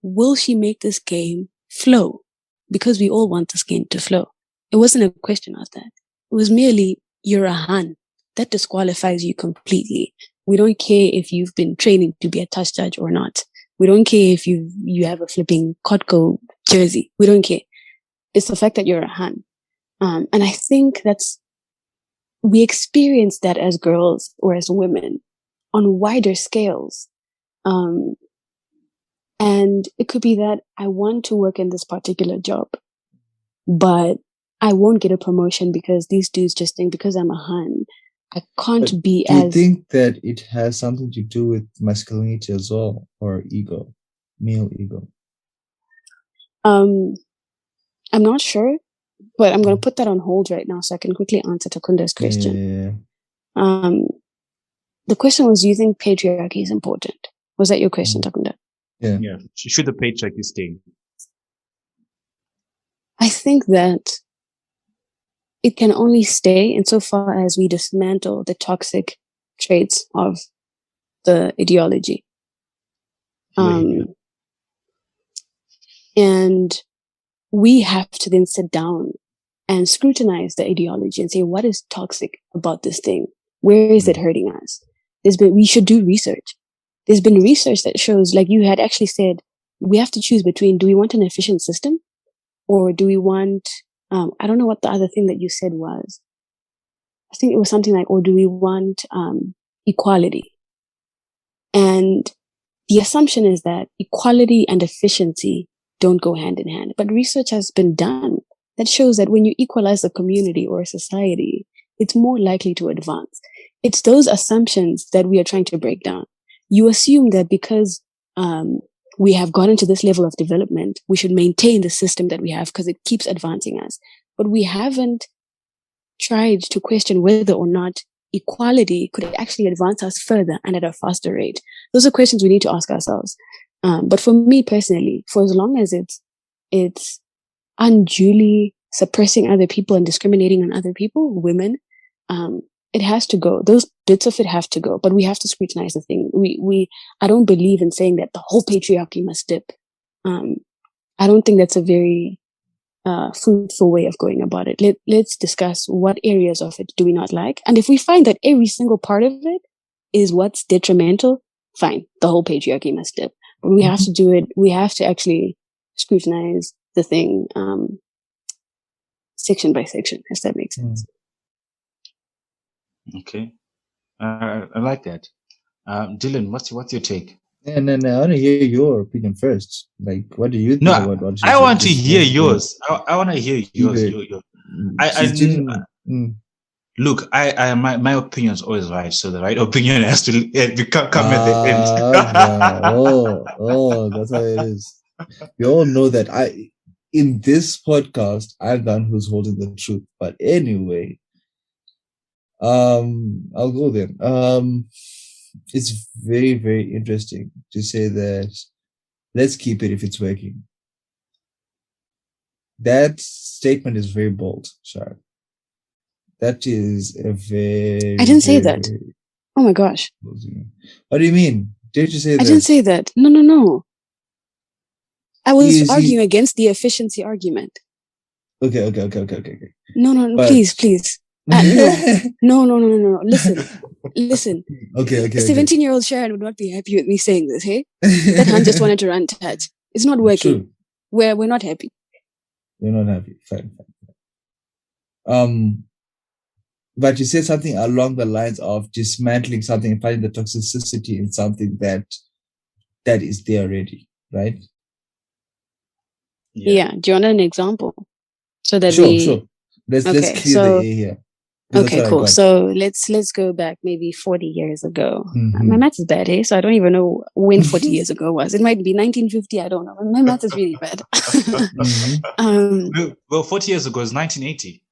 Speaker 3: Will she make this game flow? Because we all want this game to flow. It wasn't a question of that. It was merely, you're a Han. That disqualifies you completely. We don't care if you've been training to be a touch judge or not. We don't care if you have a flipping Kotko jersey. We don't care. It's the fact that you're a Han. And I think we experience that as girls or as women on wider scales. And it could be that I want to work in this particular job, but I won't get a promotion because these dudes just think because I'm a Han, I can't be
Speaker 4: as... Do you think that it has something to do with masculinity as well, or ego, male ego?
Speaker 3: I'm not sure, but I'm going to put that on hold right now so I can quickly answer Takunda's question.
Speaker 4: Yeah.
Speaker 3: The question was, do you think patriarchy is important? Was that your question, Takunda?
Speaker 2: Yeah. Should the patriarchy stay?
Speaker 3: I think that it can only stay insofar as we dismantle the toxic traits of the ideology. And we have to then sit down and scrutinize the ideology and say, what is toxic about this thing? Where is it hurting us? We should do research. There's been research that shows, like you had actually said, we have to choose between, do we want an efficient system or do we want, I don't know what the other thing that you said was. I think it was something like, or do we want equality? And the assumption is that equality and efficiency don't go hand in hand. But research has been done that shows that when you equalize a community or a society, it's more likely to advance. It's those assumptions that we are trying to break down. You assume that because we have gotten to this level of development, we should maintain the system that we have because it keeps advancing us. But we haven't tried to question whether or not equality could actually advance us further and at a faster rate. Those are questions we need to ask ourselves. But for me personally, for as long as it's unduly suppressing other people and discriminating on other people, women, it has to go. Those bits of it have to go, but we have to scrutinize the thing. I don't believe in saying that the whole patriarchy must dip. I don't think that's a very fruitful way of going about it. Let's discuss what areas of it do we not like. And if we find that every single part of it is what's detrimental, fine, the whole patriarchy must dip. But we have to do it. We have to actually scrutinize the thing section by section, if that makes sense.
Speaker 2: Okay. I like that. Dylan, what's your take?
Speaker 4: No, I want to hear your opinion first. Like, what do you think about what
Speaker 2: I want to hear yours. I want to hear yours. Look, my opinion is always right, so the right opinion has to come at the
Speaker 4: end. That's how it is. We all know that in this podcast, I'm the one who's holding the truth. But anyway, I'll go then. It's very, very interesting to say that let's keep it if it's working. That statement is very bold, Shar. That is a very...
Speaker 3: I didn't say that. Oh my gosh.
Speaker 4: What do you mean? Did you say that?
Speaker 3: I didn't say that. No. I was arguing against the efficiency argument.
Speaker 4: Okay.
Speaker 3: No, but, please. No. Listen.
Speaker 4: Okay.
Speaker 3: 17-year-old Sharon would not be happy with me saying this, hey? That hand just wanted to run touch. It's not working.
Speaker 4: True.
Speaker 3: We're not happy.
Speaker 4: You're not happy. Fine. But you said something along the lines of dismantling something and finding the toxicity in something that is there already, right?
Speaker 3: Yeah. Do you want an example? So that
Speaker 4: sure. Let's clear the air here.
Speaker 3: Okay, cool. So let's go back maybe 40 years ago. My math is bad, eh? So I don't even know when 40 years ago was. It might be 1950. I don't know. My math is really bad.
Speaker 2: Well, 40 years ago is 1980.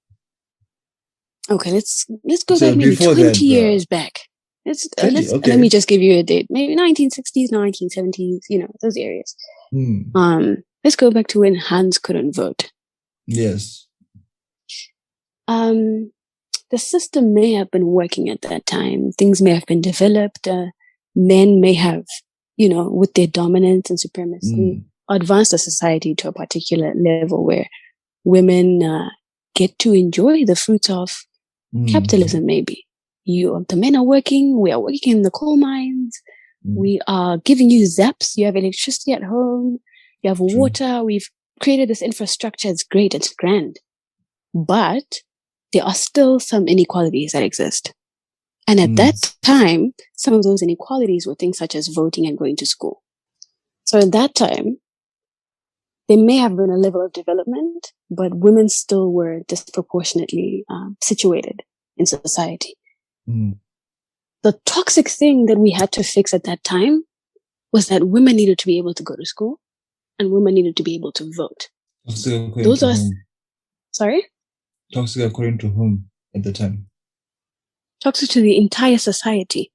Speaker 3: Okay, let's go back maybe 20 years back. Let me just give you a date. Maybe 1960s, 1970s. Those areas. Let's go back to when Hans couldn't vote.
Speaker 4: Yes.
Speaker 3: The system may have been working at that time. Things may have been developed. Men may have, with their dominance and supremacy, advanced the society to a particular level where women get to enjoy the fruits of capitalism, maybe. The men are working. We are working in the coal mines. We are giving you zaps. You have electricity at home. You have water. We've created this infrastructure. It's great. It's grand. But there are still some inequalities that exist. And at that time, some of those inequalities were things such as voting and going to school. So at that time, there may have been a level of development, but women still were disproportionately situated in society. The toxic thing that we had to fix at that time was that women needed to be able to go to school and women needed to be able to vote. Those are... Sorry?
Speaker 4: Toxic according to whom at the time?
Speaker 3: Toxic to the entire society.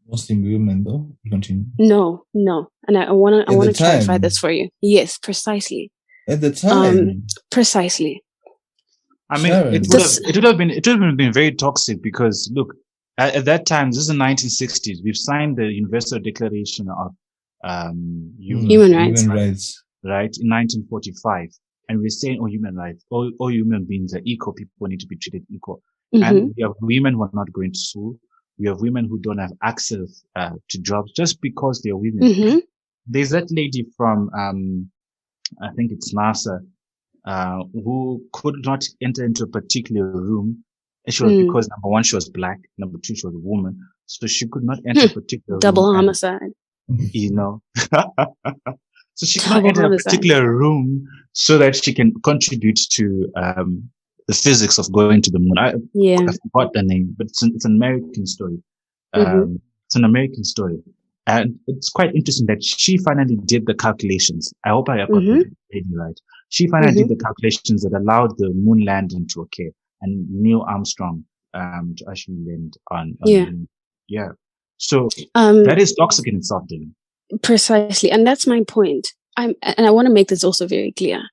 Speaker 4: Mostly women, though. Continue.
Speaker 3: No, and I want to clarify
Speaker 4: time.
Speaker 3: this for you. Yes, precisely.
Speaker 4: At the time,
Speaker 3: precisely.
Speaker 2: I mean,
Speaker 4: Sharon.
Speaker 2: it would have been very toxic because look, at that time, this is the 1960s. We've signed the Universal Declaration of
Speaker 3: Human rights,
Speaker 2: right, in 1945, and we're saying, oh, human rights, all human beings are equal. People need to be treated equal. And we have women who are not going to school. We have women who don't have access to jobs just because they're women. There's that lady from I think it's NASA, who could not enter into a particular room. She was because number one, she was black. Number two, she was a woman, so she could not enter a particular
Speaker 3: double
Speaker 2: room.
Speaker 3: homicide.
Speaker 2: You know, so she cannot enter a particular room so that she can contribute to the physics of going to the moon. I forgot the name, but it's an American story. It's an American story. And it's quite interesting that she finally did the calculations. I hope I got the lady right. She finally did the calculations that allowed the moon landing to occur and Neil Armstrong to actually land on the moon. Yeah. So that is toxic in itself, Dylan.
Speaker 3: Precisely. And that's my point. And I want to make this also very clear.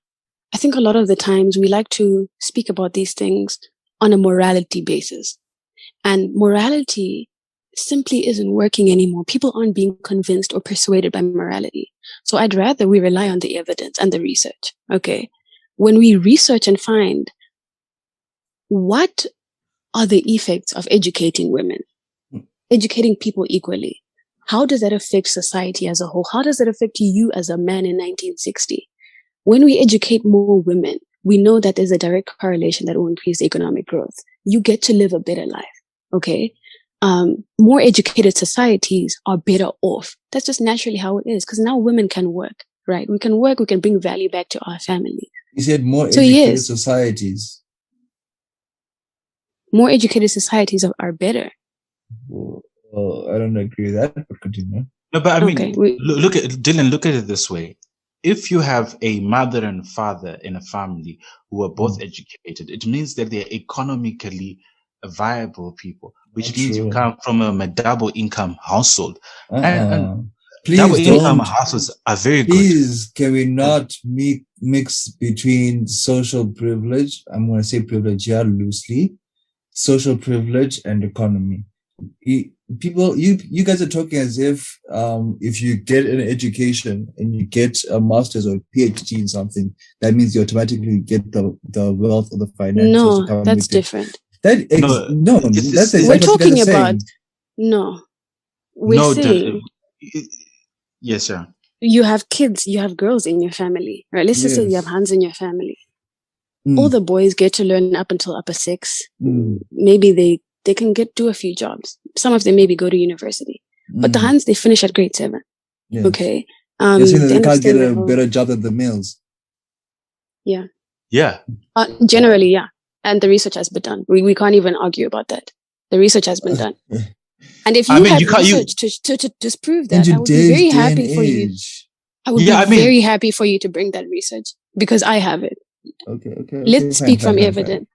Speaker 3: I think a lot of the times we like to speak about these things on a morality basis. And morality simply isn't working anymore. People aren't being convinced or persuaded by morality. So I'd rather we rely on the evidence and the research. Okay. When we research and find what are the effects of educating women, educating people equally, how does that affect society as a whole? How does that affect you as a man in 1960? When we educate more women, we know that there's a direct correlation that will increase economic growth. You get to live a better life. Okay. More educated societies are better off. That's just naturally how it is. Because now women can work, right? We can work. We can bring value back to our family.
Speaker 4: You said more educated societies.
Speaker 3: More educated societies are better.
Speaker 4: Well, I don't agree with that, but continue.
Speaker 2: No, but I mean, look at Dylan. Look at it this way: if you have a mother and father in a family who are both educated, it means that they're economically viable people, which means you come from a double income household. And double income households are very good.
Speaker 4: Please, can we not mix between social privilege? I'm going to say privilege here loosely. Social privilege and economy. You guys are talking as if you get an education and you get a master's or a PhD in something, that means you automatically get the wealth or the finances.
Speaker 3: No, that's different.
Speaker 4: That's
Speaker 3: we're talking about. We're saying.
Speaker 2: Yes, sir.
Speaker 3: You have kids, you have girls in your family, right? Let's just say you have Hans in your family. All the boys get to learn up until upper 6. Maybe they can do a few jobs. Some of them maybe go to university. But the Hans, they finish at grade 7. Yes. Okay.
Speaker 4: You're saying that they can't get a better job than the males.
Speaker 3: Yeah.
Speaker 2: Yeah.
Speaker 3: Generally, yeah. And the research has been done. We can't even argue about that. The research has been done. And if you had research to disprove that, I would be very happy for you. I would be very happy for you to bring that research because I have it.
Speaker 4: Okay.
Speaker 3: Let's speak from evidence.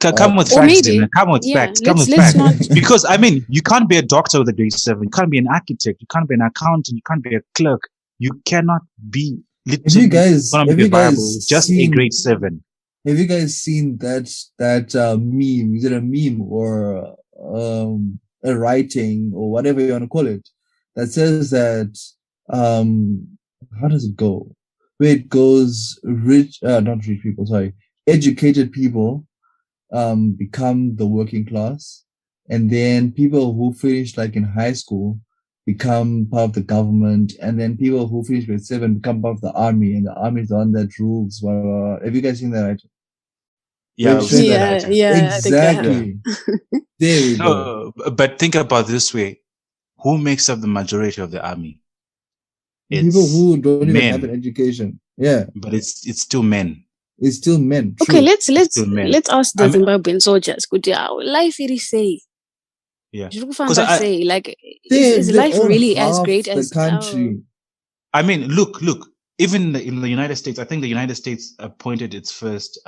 Speaker 2: Come with facts, come with facts. Because I mean, you can't be a doctor with a grade 7. You can't be an architect. You can't be an accountant. You can't be a clerk. You cannot be literally just a grade 7.
Speaker 4: Have you guys seen that meme? Is it a meme or a writing or whatever you want to call it that says that how does it go? Where it goes, not rich people, sorry, educated people become the working class, and then people who finish like in high school become part of the government, and then people who finish grade 7 become part of the army, and the army is the one that rules. Blah, blah, blah. Have you guys seen that?
Speaker 2: Yeah,
Speaker 4: exactly. There we go.
Speaker 2: But think about it this way: who makes up the majority of the army?
Speaker 4: People who don't even have an education. Yeah,
Speaker 2: but it's still men.
Speaker 4: It's still men.
Speaker 3: True. Okay, let's ask the Zimbabwean soldiers. Good life it is say.
Speaker 2: Yeah.
Speaker 3: Say like is life really as great as
Speaker 4: the country?
Speaker 2: I mean, look. Even in the United States, I think the United States appointed its first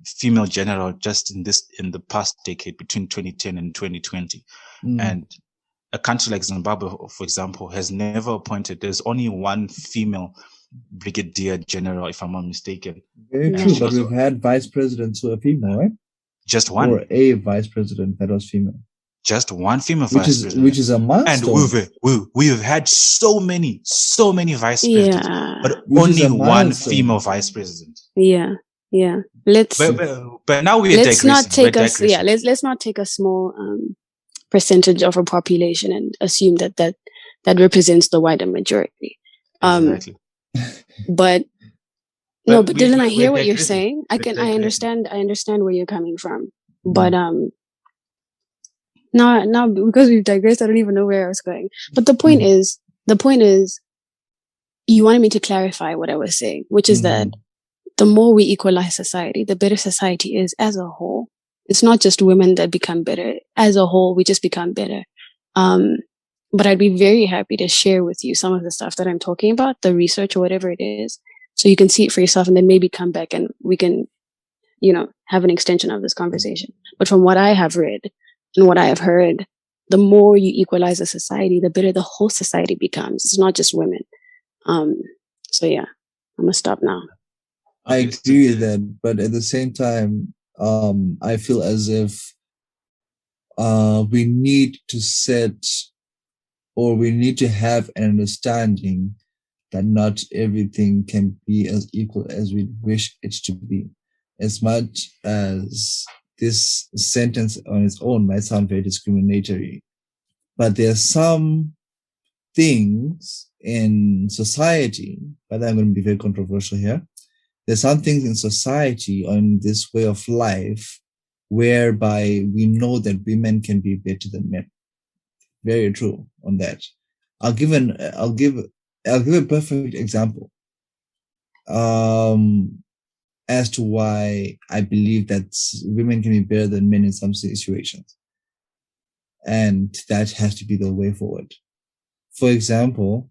Speaker 2: female general just in the past decade between 2010 and 2020, and a country like Zimbabwe, for example, has never appointed. There's only one female brigadier general, if I'm not mistaken.
Speaker 4: Very
Speaker 3: Yeah.
Speaker 4: true,
Speaker 2: She
Speaker 4: but
Speaker 2: was
Speaker 4: we've had vice presidents who are female, right?
Speaker 2: just one.
Speaker 4: Or a vice president that was female.
Speaker 2: Just one female
Speaker 4: Which
Speaker 2: vice
Speaker 4: is
Speaker 2: president.
Speaker 4: a milestone.
Speaker 2: And we've had so many vice presidents,
Speaker 3: Yeah.
Speaker 2: but
Speaker 4: Which is
Speaker 2: only
Speaker 4: a
Speaker 2: one
Speaker 4: milestone.
Speaker 2: female vice president.
Speaker 3: Yeah. Yeah. Let's
Speaker 2: But now we're
Speaker 3: let's
Speaker 2: digressing.
Speaker 3: not take
Speaker 2: We're
Speaker 3: us. Yeah.
Speaker 2: digressing.
Speaker 3: Let's not take a small percentage of a population and assume that represents the wider majority.
Speaker 2: Exactly.
Speaker 3: But no, but Dylan, I hear
Speaker 2: we're
Speaker 3: what you're
Speaker 2: digressing.
Speaker 3: saying. I understand where you're coming from.
Speaker 4: Mm.
Speaker 3: But now because we've digressed, I don't even know where I was going. But the point is, you wanted me to clarify what I was saying, which is that the more we equalize society, the better society is as a whole. It's not just women that become better. As a whole, we just become better. But I'd be very happy to share with you some of the stuff that I'm talking about, the research or whatever it is, so you can see it for yourself and then maybe come back and we can, have an extension of this conversation. But from what I have read and what I have heard, the more you equalize a society, the better the whole society becomes. It's not just women. So yeah, I'm gonna stop now.
Speaker 4: I agree with that, but at the same time, I feel as if we need to have an understanding that not everything can be as equal as we wish it to be. As much as this sentence on its own might sound very discriminatory, but there are some things in society, but I'm going to be very controversial here. There's some things in society on this way of life whereby we know that women can be better than men. Very true on that. I'll give a perfect example as to why I believe that women can be better than men in some situations, and that has to be the way forward. For example,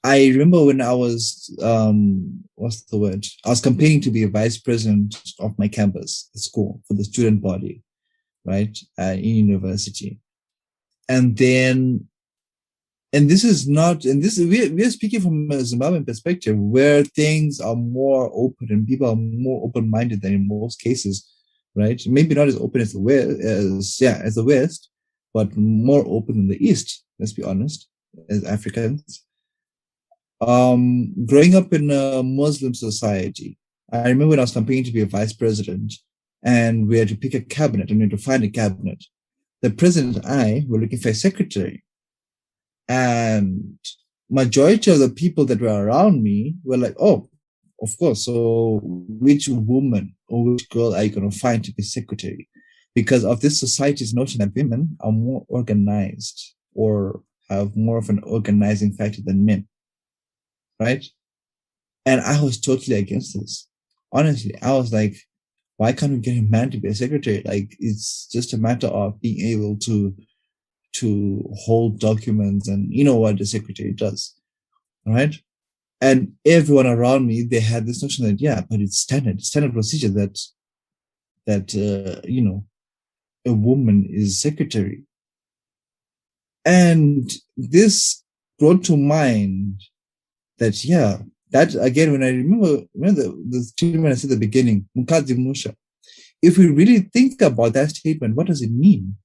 Speaker 4: I remember when I was I was campaigning to be a vice president of my campus, the school, for the student body, right, in university. And then, we are speaking from a Zimbabwean perspective where things are more open and people are more open-minded than in most cases, right? Maybe not as open as the West, but more open in the East, let's be honest, as Africans. Growing up in a Muslim society, I remember when I was campaigning to be a vice president and we had to pick a cabinet and we had to find a cabinet. The president and I were looking for a secretary. And majority of the people that were around me were like, oh, of course. So which woman or which girl are you going to find to be secretary? Because of this society's notion that women are more organized or have more of an organizing factor than men. Right? And I was totally against this. Honestly, I was like, why can't we get a man to be a secretary? Like, it's just a matter of being able to hold documents and you know what the secretary does, right? And everyone around me, they had this notion that, yeah, but it's standard procedure that a woman is secretary. And this brought to mind that, yeah, that again, when I remember the statement I said at the beginning, Mukadzi Musha, if we really think about that statement, what does it mean?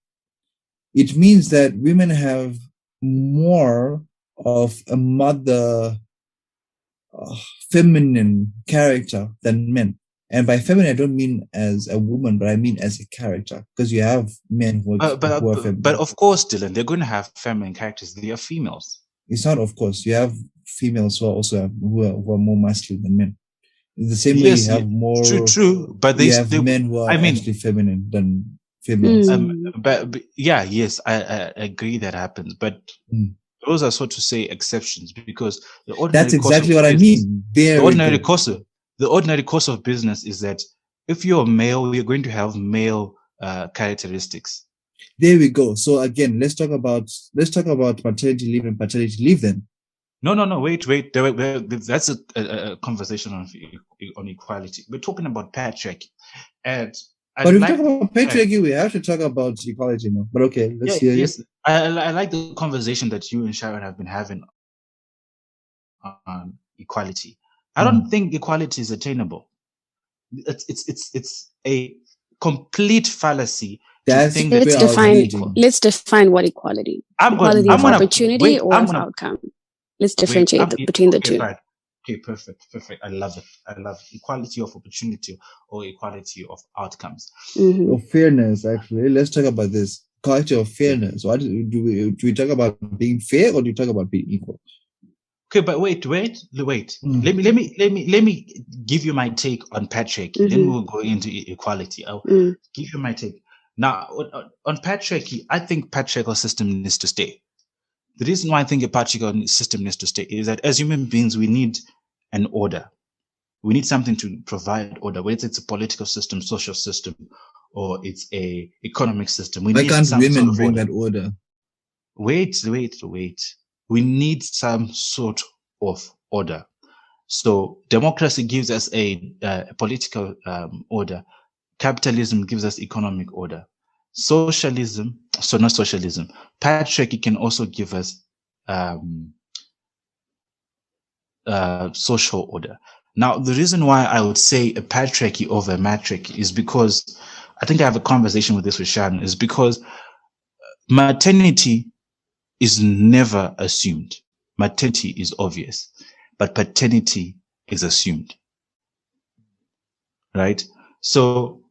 Speaker 4: It means that women have more of a mother feminine character than men. And by feminine, I don't mean as a woman, but I mean as a character, because you have men who are feminine.
Speaker 2: But of course, Dylan, they're going to have feminine characters. They are females.
Speaker 4: It's not, of course. You have females who are also who are more masculine than men. In the same way, you have more.
Speaker 2: True. But
Speaker 4: you have men who are actually feminine than females.
Speaker 2: Yes, I agree that happens. But those are, so to say, exceptions, because the ordinary
Speaker 4: that's exactly what I mean.
Speaker 2: The ordinary course of business is that if you're male, you're going to have male characteristics.
Speaker 4: There we go. So again, let's talk about maternity leave and paternity leave then. No,
Speaker 2: wait. That's a conversation on equality. We're talking about patriarchy. And
Speaker 4: But if we talk about patriarchy, we have to talk about equality now. But okay, let's hear you.
Speaker 2: Yes. I like the conversation that you and Sharon have been having on equality. I don't think equality is attainable. It's a complete fallacy to think that
Speaker 3: let's define what equality. Equality of opportunity or of outcome. Let's differentiate between the two.
Speaker 2: Fine. Okay, perfect. I love it. Equality of opportunity or equality of outcomes.
Speaker 3: Mm-hmm.
Speaker 4: Of fairness, actually. Let's talk about this. Equality of fairness. What do we talk about being fair, or do we talk about being equal?
Speaker 2: Okay, but wait. Let me give you my take on patriarchy. Then we'll go into equality. I'll give you my take. Now, on patriarchy, I think patriarchal system needs to stay. The reason why I think a patriarchal system needs to stay is that as human beings, we need an order. We need something to provide order, whether it's a political system, social system, or it's a economic system.
Speaker 4: Why can't women bring that order?
Speaker 2: Wait. We need some sort of order. So democracy gives us a political order. Capitalism gives us economic order. Patriarchy can also give us social order. Now, the reason why I would say a patriarchy over a matriarchy is because I think I have a conversation with this with Sharon, is because maternity is never assumed. Maternity is obvious, but paternity is assumed. Right? So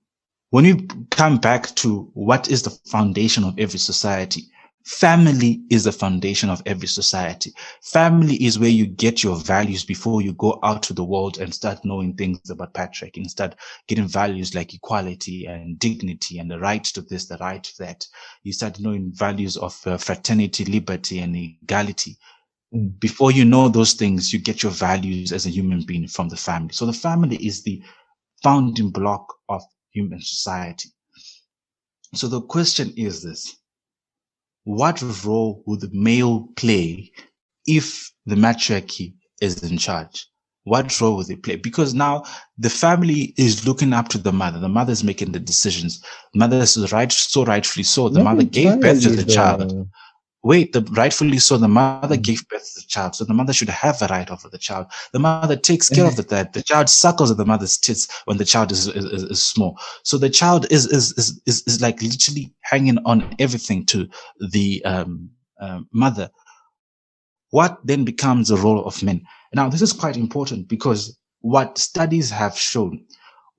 Speaker 2: when you come back to what is the foundation of every society, family is the foundation of every society. Family is where you get your values before you go out to the world and start knowing things about patriarchy and start getting values like equality and dignity and the right to this, the right to that. You start knowing values of fraternity, liberty, and equality. Before you know those things, you get your values as a human being from the family. So the family is the founding block of human society. So the question is this: what role would the male play if the matriarchy is in charge? What role would they play? Because now the family is looking up to the mother. The mother is making the decisions. The mother is rightfully so. The mother gave birth to the child. Rightfully so, the mother gave birth to the child, so the mother should have a right over the child. The mother takes care of the child suckles at the mother's tits when the child is small. So the child is like literally hanging on everything to the mother. What then becomes the role of men? Now, this is quite important because what studies have shown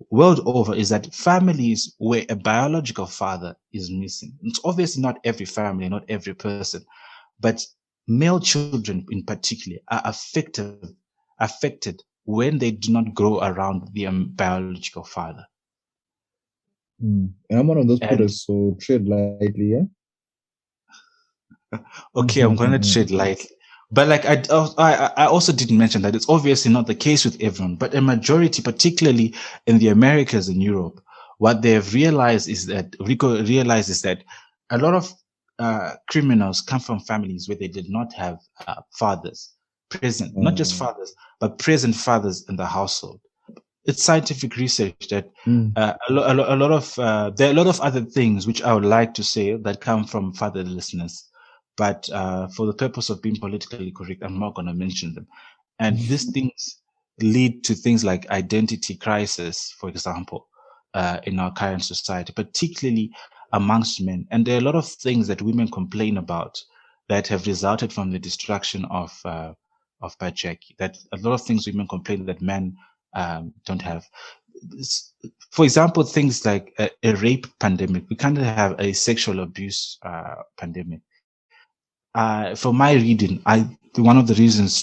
Speaker 2: world over is that families where a biological father is missing, it's obviously not every family, not every person, but male children in particular are affected when they do not grow around their biological father.
Speaker 4: And I'm one of those people, so tread lightly, yeah?
Speaker 2: Okay, I'm going to tread lightly. But like I also didn't mention that it's obviously not the case with everyone, but a majority, particularly in the Americas and Europe, what they have realized is that a lot of criminals come from families where they did not have fathers present, not just fathers, but present fathers in the household. It's scientific research that there are a lot of other things which I would like to say that come from fatherlessness. But for the purpose of being politically correct, I'm not going to mention them. And these things lead to things like identity crisis, for example, in our current society, particularly amongst men. And there are a lot of things that women complain about that have resulted from the destruction of patriarchy. That a lot of things women complain that men don't have. For example, things like a rape pandemic. We kind of have a sexual abuse pandemic. For my reading, one of the reasons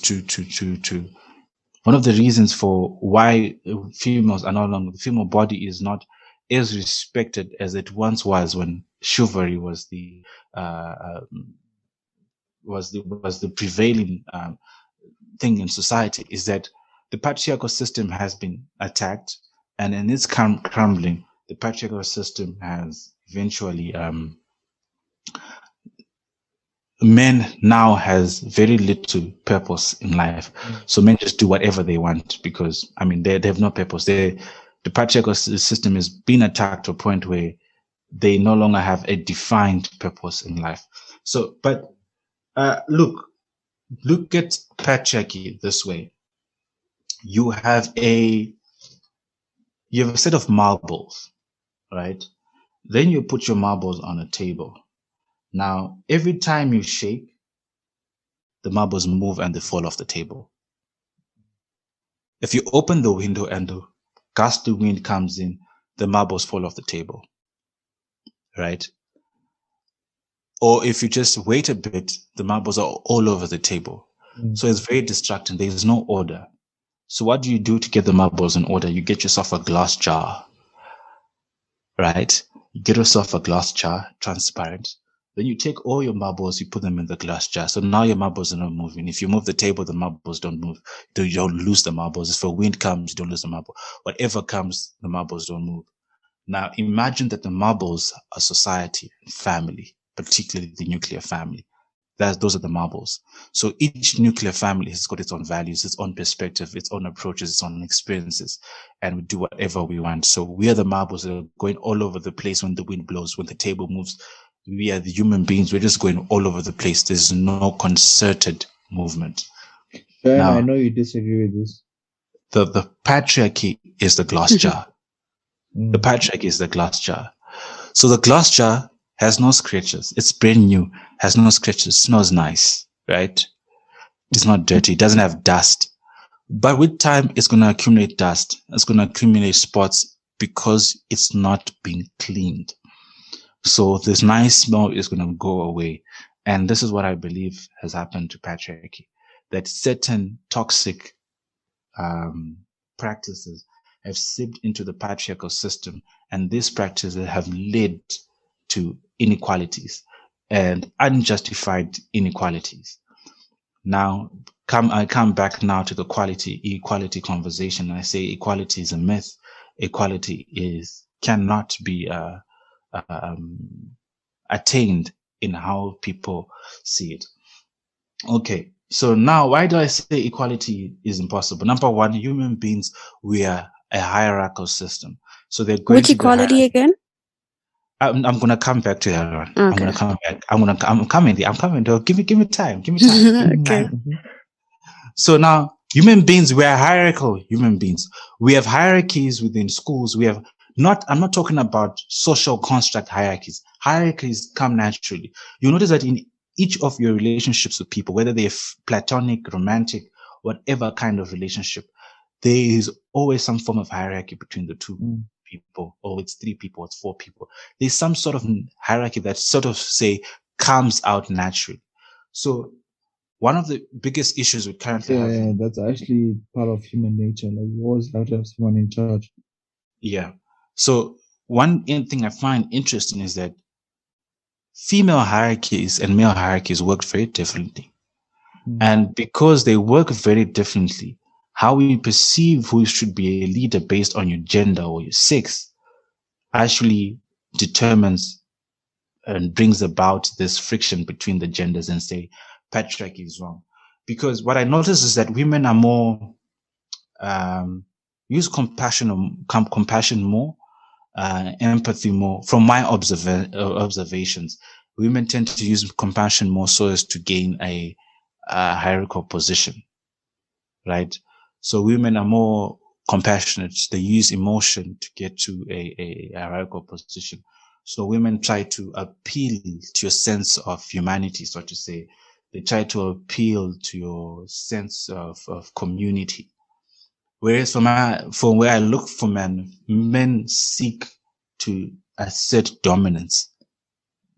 Speaker 2: for why females are no longer, the female body is not as respected as it once was when chivalry was the prevailing thing in society, is that the patriarchal system has been attacked, and in its crumbling, the patriarchal system has eventually men now has very little purpose in life. So men just do whatever they want because, I mean, they have no purpose. the patriarchal system is being attacked to a point where they no longer have a defined purpose in life. So, but look at patriarchy this way. You have a set of marbles, right? Then you put your marbles on a table. Now, every time you shake, the marbles move and they fall off the table. If you open the window and the gusty wind comes in, the marbles fall off the table, right? Or if you just wait a bit, the marbles are all over the table. So it's very distracting. There's no order. So what do you do to get the marbles in order? You get yourself a glass jar, right? You get yourself a glass jar, transparent. Then you take all your marbles, you put them in the glass jar. So now your marbles are not moving. If you move the table, the marbles don't move. You don't lose the marbles. If a wind comes, you don't lose the marble. Whatever comes, the marbles don't move. Now imagine that the marbles are society and family, particularly the nuclear family. Those are the marbles. So each nuclear family has got its own values, its own perspective, its own approaches, its own experiences, and we do whatever we want. So we are the marbles that are going all over the place when the wind blows, when the table moves. We are the human beings. We're just going all over the place. There's no concerted movement.
Speaker 4: Sean, I know you disagree with this.
Speaker 2: The patriarchy is the glass jar. The patriarchy is the glass jar. So the glass jar has no scratches. It's brand new, has no scratches, smells nice, right? It's not dirty, it doesn't have dust. But with time, it's going to accumulate dust. It's going to accumulate spots because it's not being cleaned. So this nice smell is going to go away. And this is what I believe has happened to patriarchy, that certain toxic practices have seeped into the patriarchal system, and these practices have led to inequalities and unjustified inequalities. Now, I come back now to the equality conversation. I say equality is a myth. Equality cannot be attained in how people see it. Okay, so now why do I say equality is impossible? Number one, human beings, we are a hierarchical system. So they're going
Speaker 3: Which equality again?
Speaker 2: I'm going to come back to that one.
Speaker 3: Okay.
Speaker 2: I'm going to come back. I'm coming. Give me time.
Speaker 3: Okay.
Speaker 2: So now, human beings, we are hierarchical human beings. We have hierarchies within schools. I'm not talking about social construct hierarchies. Hierarchies come naturally. You notice that in each of your relationships with people, whether they're platonic, romantic, whatever kind of relationship, there is always some form of hierarchy between the two people, or it's three people, it's four people. There's some sort of hierarchy that sort of comes out naturally. So one of the biggest issues we currently have.
Speaker 4: Yeah, that's actually part of human nature. Like, you always have to have someone in charge.
Speaker 2: Yeah. So one thing I find interesting is that female hierarchies and male hierarchies work very differently. And because they work very differently, how we perceive who should be a leader based on your gender or your sex actually determines and brings about this friction between the genders, and say patriarchy is wrong. Because what I notice is that women are more use compassion more, empathy more. From my observations, women tend to use compassion more so as to gain a hierarchical position, right? So women are more compassionate. They use emotion to get to a hierarchical position. So women try to appeal to your sense of humanity, so to say. They try to appeal to your sense of community. Whereas from where I look for men seek to assert dominance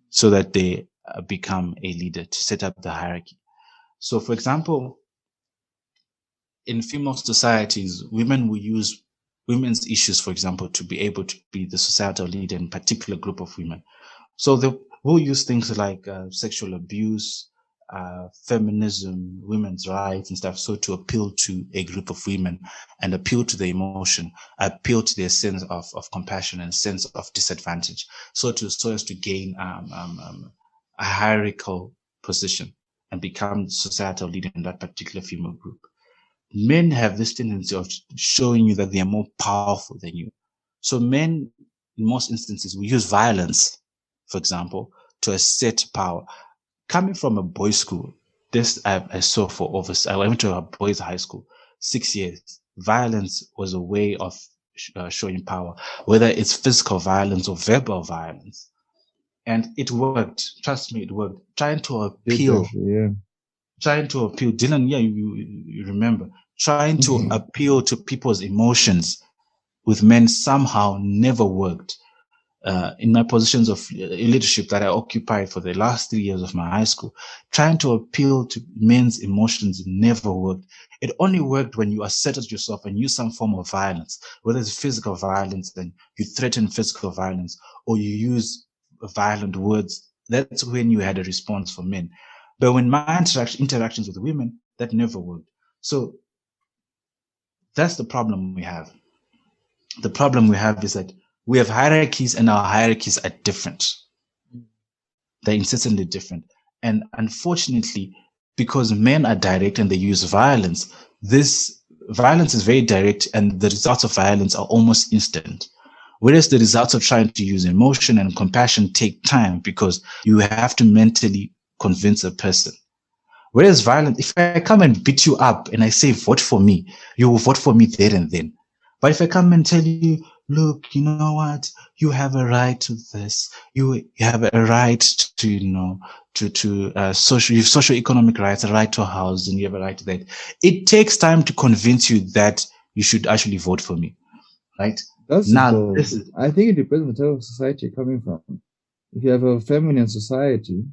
Speaker 2: so that they become a leader, to set up the hierarchy. So, for example, in female societies, women will use women's issues, for example, to be able to be the societal leader in a particular group of women. So they will use things like sexual abuse, feminism, women's rights and stuff, so to appeal to a group of women and appeal to their emotion, appeal to their sense of compassion and sense of disadvantage, so as to gain a hierarchical position and become societal leader in that particular female group. men have this tendency of showing you that they are more powerful than you. So men, in most instances, will use violence, for example, to assert power. Coming from a boys' school, this I saw for over. I went to a boys' high school, 6 years. Violence was a way of showing power, whether it's physical violence or verbal violence, and it worked. Trust me, it worked. Trying to appeal. Dylan, yeah, you remember trying to appeal to people's emotions with men somehow never worked. In my positions of leadership that I occupied for the last 3 years of my high school, trying to appeal to men's emotions never worked. It only worked when you asserted yourself and used some form of violence, whether it's physical violence, then you threaten physical violence, or you use violent words. That's when you had a response from men. But when my interactions with women, that never worked. So that's the problem we have. The problem we have is that we have hierarchies, and our hierarchies are different. They're incessantly different. And unfortunately, because men are direct and they use violence, this violence is very direct, and the results of violence are almost instant. Whereas the results of trying to use emotion and compassion take time, because you have to mentally convince a person. Whereas violence, if I come and beat you up and I say, vote for me, you will vote for me there and then. But if I come and tell you, look, you know what, you have a right to this, you have a right to, you have socio-economic rights, a right to a house, and you have a right to that. It takes time to convince you that you should actually vote for me, right?
Speaker 4: I think it depends on the type of society you're coming from. If you have a feminine society,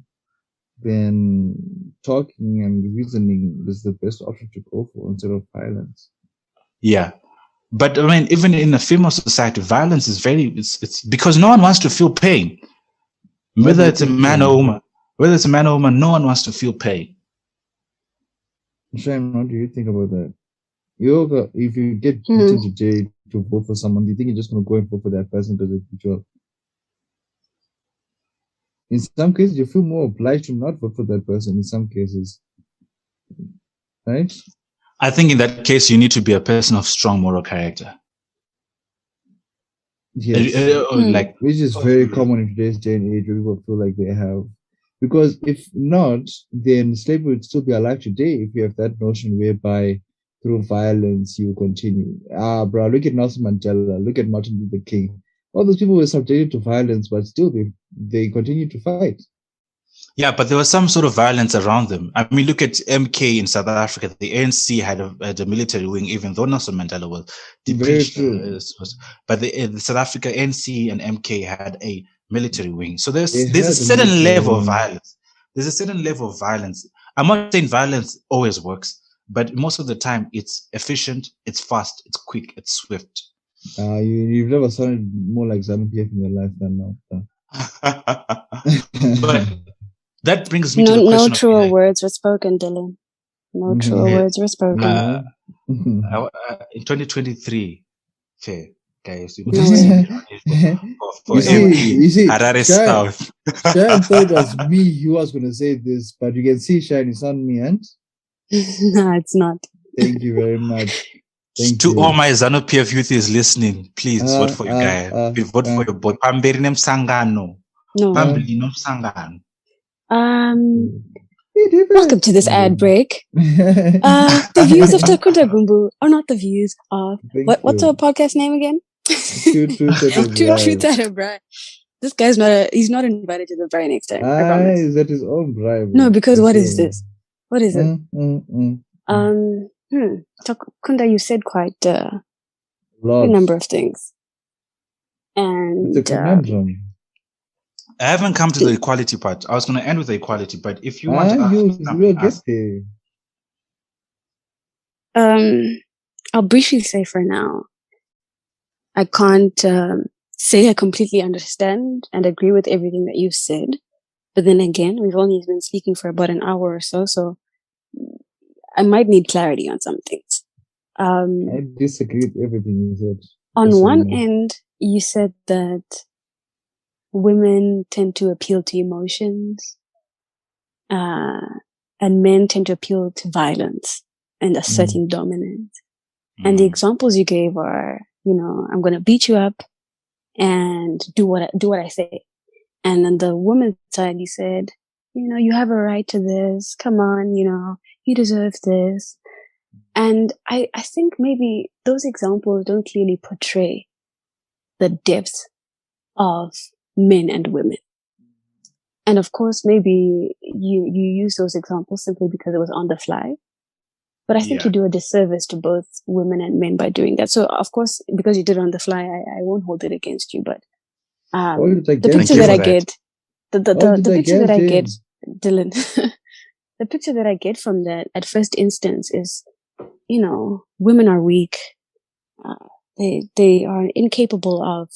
Speaker 4: then talking and reasoning is the best option to go for instead of violence.
Speaker 2: Yeah. But I mean, even in a female society, violence is it's because no one wants to feel pain. Whether it's a man or woman, no one wants to feel pain.
Speaker 4: Shane, what do you think about that? If you get beaten to jail to vote for someone, do you think you're just going to go and vote for that person because it's your job? In some cases, you feel more obliged to not vote for that person. In some cases, right?
Speaker 2: I think in that case, you need to be a person of strong moral character.
Speaker 4: Yes, which is very common in today's day and age, where people feel like they have. Because if not, then slavery would still be alive today if you have that notion whereby through violence you continue. Bro, look at Nelson Mandela, look at Martin Luther King. All those people were subjected to violence, but still they continue to fight.
Speaker 2: Yeah, but there was some sort of violence around them. I mean, look at MK in South Africa. The ANC had a military wing, even though Nelson Mandela was depressed. But the South Africa ANC and MK had a military wing. So there's a certain level of violence. There's a certain level of violence. I'm not saying violence always works, but most of the time it's efficient, it's fast, it's quick, it's swift.
Speaker 4: You've never sounded more like ZANU-PF in your life than now.
Speaker 2: But that brings me to the question.
Speaker 3: No truer words were spoken, Dylan. No truer words were spoken.
Speaker 2: In 2023, fair guys.
Speaker 4: You see,
Speaker 2: Harare South.
Speaker 4: Shine thought it was me who was going to say this, but you can see Shine is on me, and
Speaker 3: no, it's not.
Speaker 4: Thank you very much.
Speaker 2: To all my ZANU-PF youth is listening, please vote for your guy. Please vote for your boy. Pamberi Msangano.
Speaker 3: No.
Speaker 2: Pamberi Msangano.
Speaker 3: Welcome to this ad break. The views of Takunda Gumbu are not the views of what's our podcast name again? Truth at a bribe. This guy's he's not invited to the bribe next time. I promise.
Speaker 4: Is that his own bribe?
Speaker 3: No, because what is this? What is it? Takunda, you said quite a number of things. And
Speaker 4: it's a conundrum.
Speaker 2: I haven't come to the equality part. I was going to end with the equality, but if you want to ask
Speaker 4: you'll get
Speaker 3: there. I'll briefly say for now, I can't say I completely understand and agree with everything that you said. But then again, we've only been speaking for about an hour or so I might need clarity on some things.
Speaker 4: I disagree with everything you said.
Speaker 3: On one end, you said that women tend to appeal to emotions, and men tend to appeal to violence. and asserting dominance. And the examples you gave are, I'm going to beat you up and do what I say. And on the woman's side, you said, you have a right to this. Come on, you deserve this. And I think maybe those examples don't clearly portray the depth of men and women. And of course, maybe you use those examples simply because it was on the fly. But I think you do a disservice to both women and men by doing that. So, of course, because you did it on the fly, I won't hold it against you. But the picture that I get, the picture that I get, Dylan, the picture that I get from that at first instance is, women are weak. They are incapable of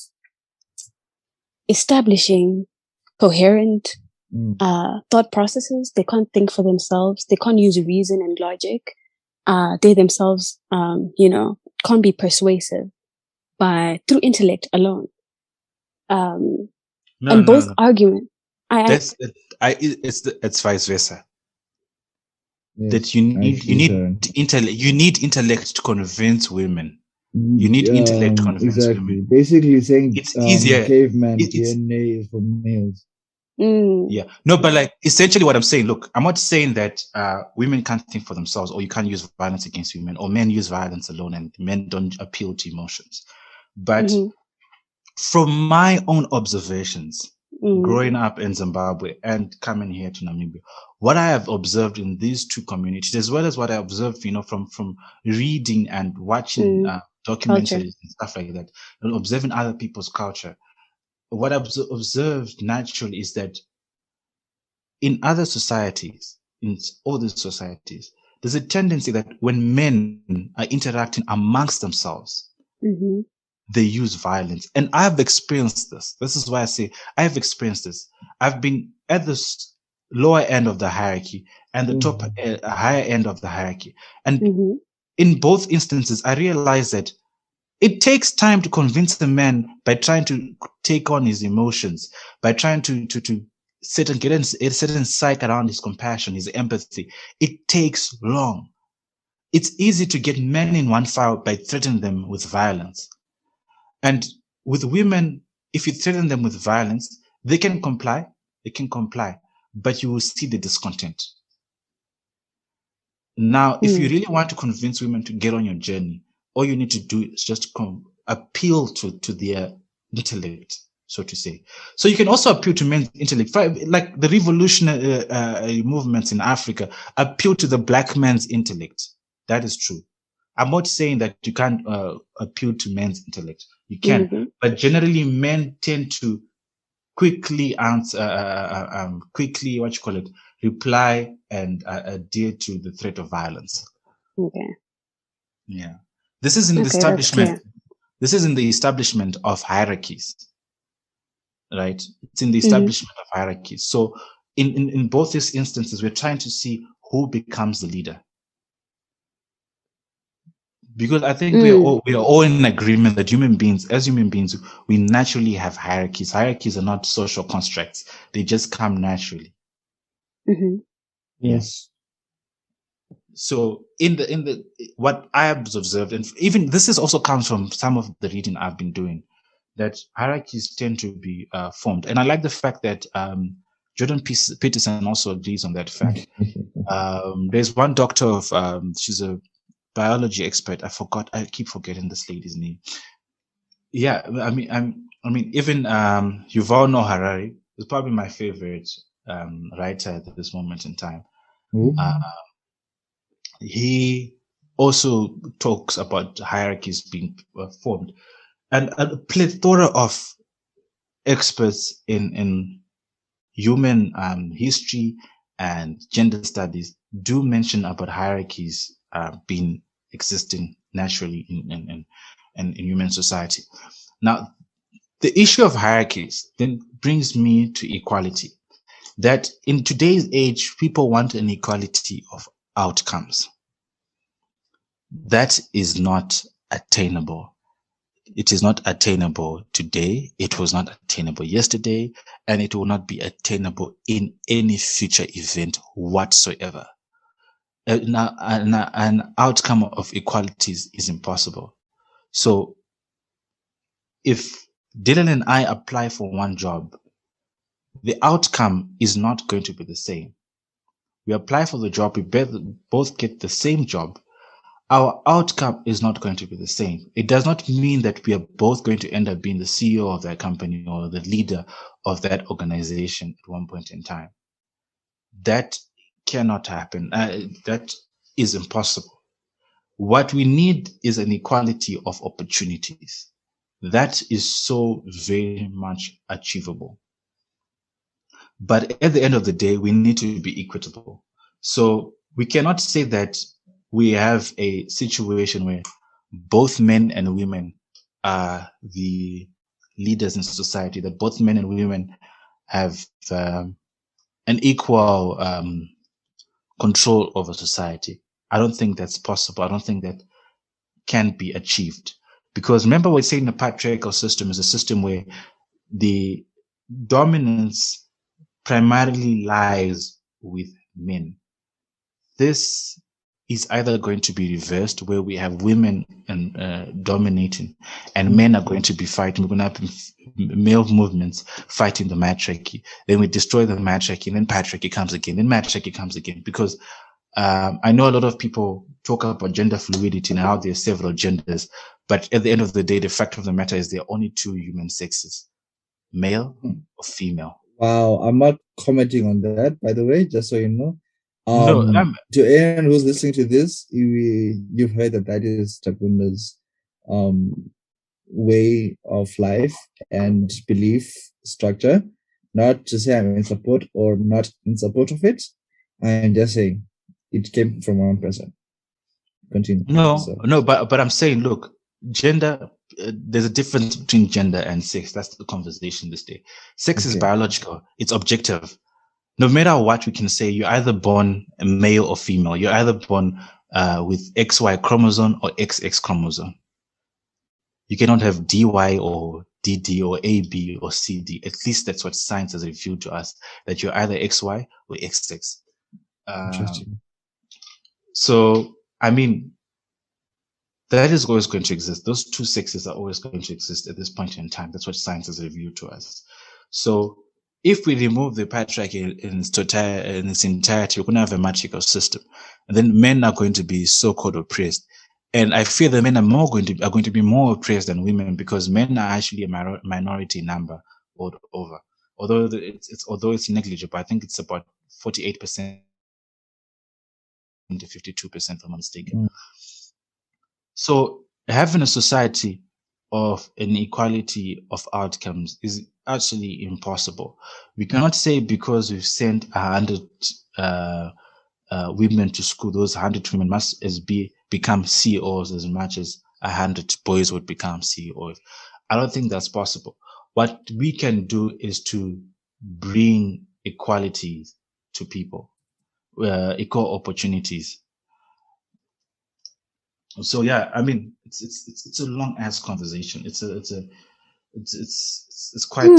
Speaker 3: establishing coherent thought processes. They can't think for themselves. They can't use reason and logic. They themselves, can't be persuasive through intellect alone. Argument.
Speaker 2: It's vice versa. Yes, that you need intellect to convince women. You need intellect to convince women.
Speaker 4: Basically saying it's easier. Caveman DNA is for males.
Speaker 2: Yeah. No, but essentially what I'm saying, look, I'm not saying that women can't think for themselves, or you can't use violence against women, or men use violence alone and men don't appeal to emotions. But from my own observations, growing up in Zimbabwe and coming here to Namibia, what I have observed in these two communities, as well as what I observed, from reading and watching documentaries and stuff like that, and observing other people's culture, what I've observed naturally is that in other societies, in all these societies, there's a tendency that when men are interacting amongst themselves, they use violence. And I've experienced this. This is why I say I have experienced this. I've been at this lower end of the hierarchy and the top higher end of the hierarchy. And in both instances, I realized that it takes time to convince the man by trying to take on his emotions, by trying to sit and get a certain psyche around his compassion, his empathy. It takes long. It's easy to get men in one file by threatening them with violence. And with women, if you threaten them with violence, they can comply, but you will see the discontent. Now, if you really want to convince women to get on your journey, all you need to do is just appeal to their intellect, so to say. So you can also appeal to men's intellect. Like the revolutionary movements in Africa appeal to the black man's intellect. That is true. I'm not saying that you can't appeal to men's intellect. You can, but generally men tend to quickly answer, reply and adhere to the threat of violence.
Speaker 3: Okay.
Speaker 2: Yeah. This is in the establishment. This is in the establishment of hierarchies, right? It's in the establishment of hierarchies. So in both these instances, we're trying to see who becomes the leader. Because I think we are all in agreement that as human beings, we naturally have hierarchies. Hierarchies are not social constructs; they just come naturally.
Speaker 4: Yes.
Speaker 2: So in the what I have observed, and even this is also comes from some of the reading I've been doing, that hierarchies tend to be formed, and I like the fact that Jordan Peterson also agrees on that fact. There's one doctor of she's a biology expert. I keep forgetting this lady's name. Yeah, I mean, even Yuval Noah Harari is probably my favorite writer at this moment in time. He also talks about hierarchies being formed, and a plethora of experts in human history and gender studies do mention about hierarchies being existing naturally in human society. Now, the issue of hierarchies then brings me to equality. That in today's age, people want an equality of outcomes. That is not attainable. It is not attainable today. It was not attainable yesterday, and it will not be attainable in any future event whatsoever. an outcome of equalities is impossible. So if Dylan and I apply for one job, the outcome is not going to be the same. We apply for the job, we both get the same job. Our outcome is not going to be the same. It does not mean that we are both going to end up being the CEO of that company or the leader of that organization at one point in time. That cannot happen. That is impossible. What we need is an equality of opportunities. That is so very much achievable. But at the end of the day, we need to be equitable. So we cannot say that we have a situation where both men and women are the leaders in society, that both men and women have an equal control over society. I don't think that's possible. I don't think that can be achieved. Because remember, we're saying the patriarchal system is a system where the dominance primarily lies with men. This is either going to be reversed, where we have women dominating, and men are going to be fighting. We're going to have male movements fighting the matriarchy. Then we destroy the matriarchy, and then patriarchy comes again, then matriarchy comes again. Because I know a lot of people talk about gender fluidity and how there are several genders, but at the end of the day, the fact of the matter is there are only two human sexes, male or female.
Speaker 4: Wow, I'm not commenting on that, by the way, just so you know.
Speaker 2: No,
Speaker 4: to anyone who's listening to this, you've heard that is Takunda's way of life and belief structure. Not to say I'm in support or not in support of it. I'm just saying it came from one person. Continue.
Speaker 2: No, but I'm saying, look, gender. There's a difference between gender and sex. That's the conversation this day. Sex is biological. It's objective. No matter what we can say, you're either born a male or female. You're either born with XY chromosome or XX chromosome. You cannot have DY or DD or AB or CD. At least that's what science has revealed to us, that you're either XY or XX.
Speaker 4: Interesting.
Speaker 2: So, I mean, that is always going to exist. Those two sexes are always going to exist at this point in time. That's what science has revealed to us. So, if we remove the patriarchy in its entirety, we're going to have a matriarchal system, and then men are going to be so-called oppressed. And I fear that men are going to be more oppressed than women, because men are actually a minority number all over. Although it's negligible, I think it's about 48% to 52%, if I'm not mistaken. So having a society of an equality of outcomes is actually impossible. We cannot say because we've sent 100 women to school, those 100 women must become CEOs as much as 100 boys would become CEOs. I don't think that's possible. What we can do is to bring equality to people, equal opportunities. So yeah, I mean, it's a long ass conversation. It's quite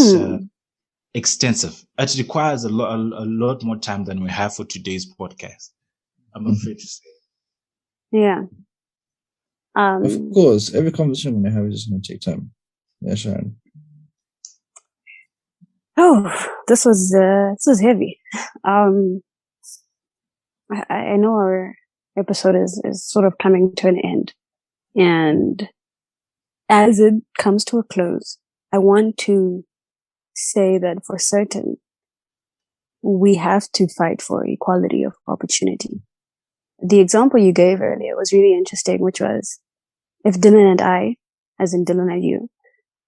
Speaker 2: extensive. It requires a lot more time than we have for today's podcast, I'm afraid to say.
Speaker 3: Yeah.
Speaker 4: Of course, every conversation we have is just going to take time. Yeah, Sharon.
Speaker 3: Oh, this was heavy. I know our episode is sort of coming to an end, and as it comes to a close, I want to say that for certain, we have to fight for equality of opportunity. The example you gave earlier was really interesting, which was if Dylan and I, as in Dylan and you,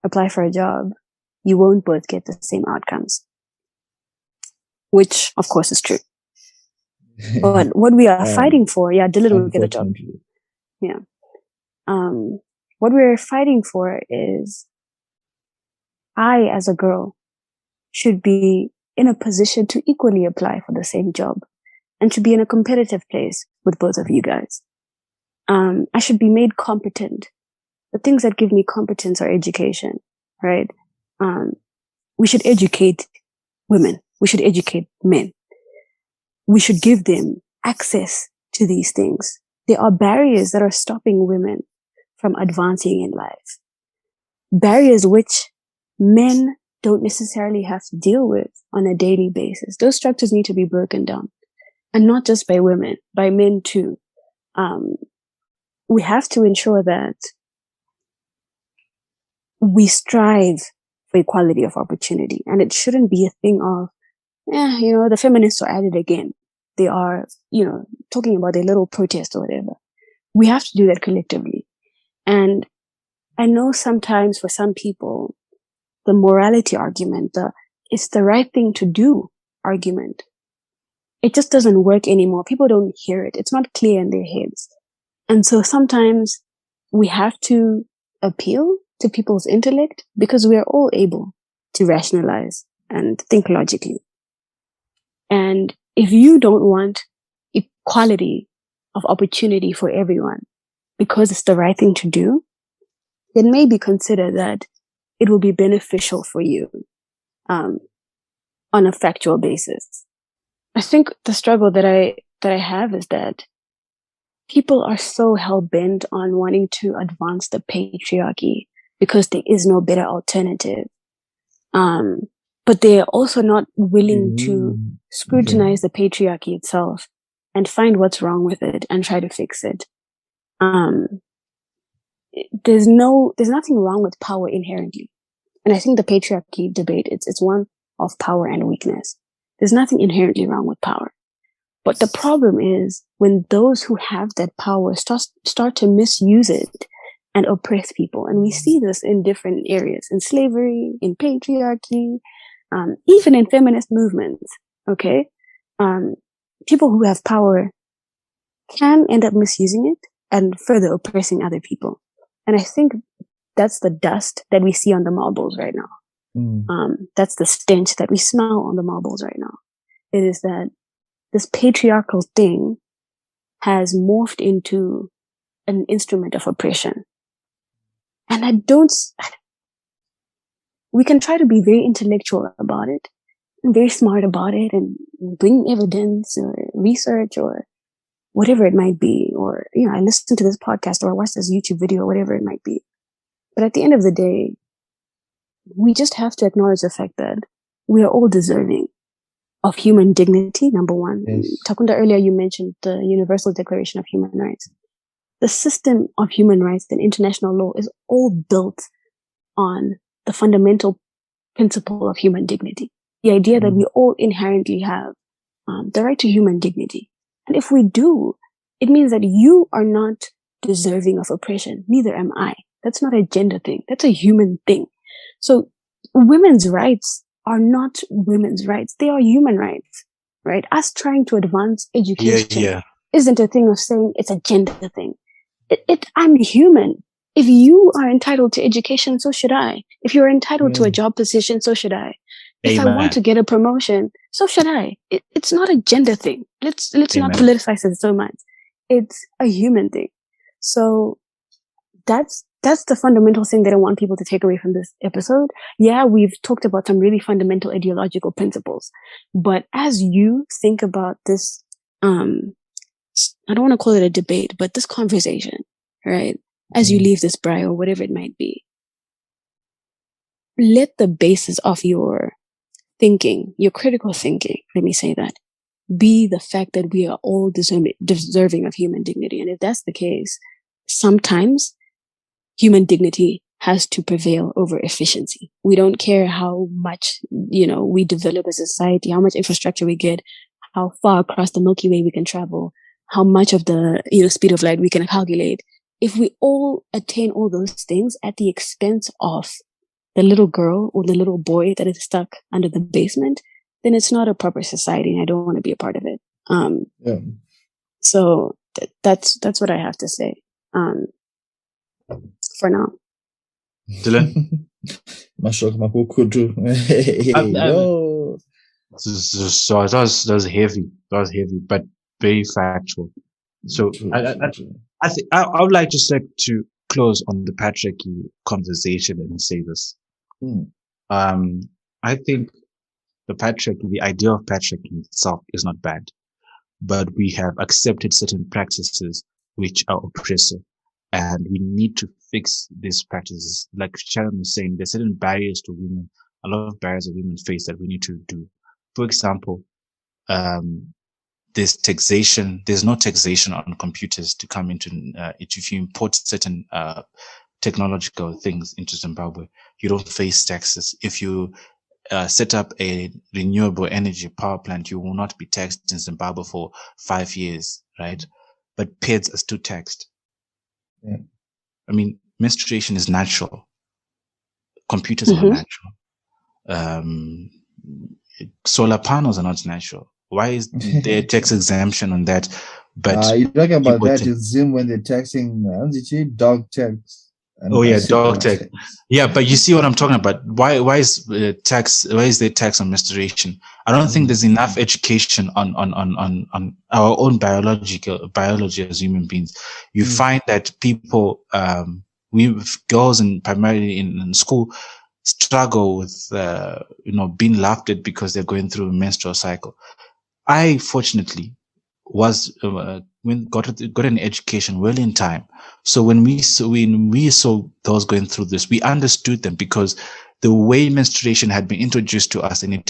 Speaker 3: apply for a job, you won't both get the same outcomes, which of course is true. But what we are fighting for, Dylan will get a job. Yeah. What we're fighting for is I, as a girl, should be in a position to equally apply for the same job and to be in a competitive place with both of you guys. I should be made competent. The things that give me competence are education, right? We should educate women. We should educate men. We should give them access to these things. There are barriers that are stopping women from advancing in life. Barriers which men don't necessarily have to deal with on a daily basis. Those structures need to be broken down. And not just by women, by men too. We have to ensure that we strive for equality of opportunity. And it shouldn't be a thing of, the feminists are at it again. They are, talking about their little protest or whatever. We have to do that collectively. And I know sometimes for some people, the morality argument, it's the right thing to do argument, it just doesn't work anymore. People don't hear it. It's not clear in their heads. And so sometimes we have to appeal to people's intellect because we are all able to rationalize and think logically. And if you don't want equality of opportunity for everyone because it's the right thing to do, then maybe consider that it will be beneficial for you on a factual basis. I think the struggle that I have is that people are so hell-bent on wanting to advance the patriarchy because there is no better alternative. But they are also not willing to scrutinize the patriarchy itself and find what's wrong with it and try to fix it. There's nothing wrong with power inherently. And I think the patriarchy debate, it's one of power and weakness. There's nothing inherently wrong with power. But the problem is when those who have that power start to misuse it and oppress people. And we see this in different areas, in slavery, in patriarchy, even in feminist movements. Okay. People who have power can end up misusing it and further oppressing other people. And I think that's the dust that we see on the marbles right now. That's the stench that we smell on the marbles right now. It is that this patriarchal thing has morphed into an instrument of oppression. And we can try to be very intellectual about it and very smart about it and bring evidence or research or whatever it might be. Or, I listen to this podcast or I watch this YouTube video or whatever it might be. But at the end of the day, we just have to acknowledge the fact that we are all deserving of human dignity, number one. Yes. Takunda, earlier you mentioned the Universal Declaration of Human Rights. The system of human rights and international law is all built on the fundamental principle of human dignity. The idea that we all inherently have the right to human dignity. And if we do, it means that you are not deserving of oppression. Neither am I. That's not a gender thing. That's a human thing. So women's rights are not women's rights. They are human rights, right? Us trying to advance education isn't a thing of saying it's a gender thing. I'm human. If you are entitled to education, so should I. If you're entitled to a job position, so should I. If I want to get a promotion, so should I. It's not a gender thing. Let's not politicize it so much. It's a human thing. So that's the fundamental thing that I want people to take away from this episode. Yeah, we've talked about some really fundamental ideological principles, but as you think about this, I don't want to call it a debate, but this conversation, right? As you leave this braai or whatever it might be, let the basis of your thinking, your critical thinking, let me say that, be the fact that we are all deserving of human dignity. And if that's the case, sometimes human dignity has to prevail over efficiency. We don't care how much, we develop as a society, how much infrastructure we get, how far across the Milky Way we can travel, how much of the, speed of light we can calculate. If we all attain all those things at the expense of the little girl or the little boy that is stuck under the basement, then it's not a proper society and I don't want to be a part of it. So that's what I have to say. For now.
Speaker 2: Dylan?
Speaker 4: So
Speaker 2: that was heavy. That was heavy, but very factual. So I would like just to close on the patriarchy conversation and say this. I think the idea of patriarchy itself is not bad. but we have accepted certain practices which are oppressive. And we need to fix these practices. Like Sharon was saying, there's certain barriers to women, a lot of barriers that women face that we need to do. For example, there's taxation. There's no taxation on computers to come into if you import certain technological things into Zimbabwe, you don't face taxes. If you set up a renewable energy power plant, you will not be taxed in Zimbabwe for 5 years, right? But PEDs are still taxed.
Speaker 4: Yeah.
Speaker 2: I mean, menstruation is natural. Computers are not natural. Solar panels are not natural. Why is there tax exemption on that? But
Speaker 4: you're talking about that in Zim when they're taxing dog tax.
Speaker 2: Oh yeah, dog tax. Yeah, but you see what I'm talking about. Why is there tax on menstruation? I don't think there's enough education on our own biology as human beings. You find that people, girls and primarily in school struggle with being laughed at because they're going through a menstrual cycle. I fortunately was got an education well in time. So when we saw those going through this, we understood them because the way menstruation had been introduced to us and it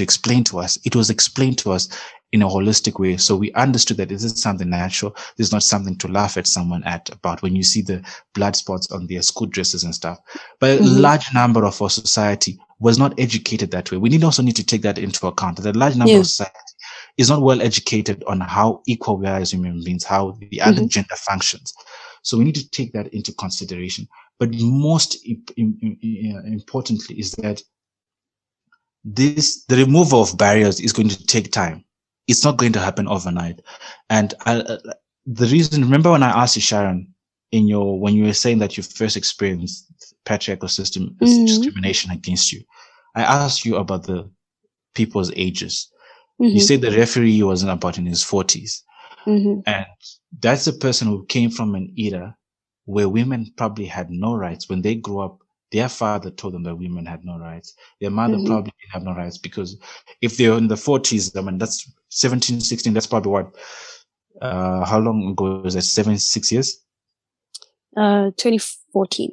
Speaker 2: was explained to us in a holistic way. So we understood that this is something natural. This is not something to laugh at someone about when you see the blood spots on their school dresses and stuff. But a large number of our society was not educated that way. We also need to take that into account. That a large number of society is not well educated on how equal we are as human beings, how the other gender functions. So we need to take that into consideration. But most importantly is that the removal of barriers is going to take time. It's not going to happen overnight. And the reason, remember when I asked you, Sharon, when you were saying that you first experienced patriarchal system discrimination against you, I asked you about the people's ages. You said the referee was about in his 40s. And that's a person who came from an era where women probably had no rights. When they grew up, their father told them that women had no rights. Their mother probably didn't have no rights because if they're in the 40s, I mean, that's 17, 16, that's probably what, how long ago was that? 6 years?
Speaker 3: 2014.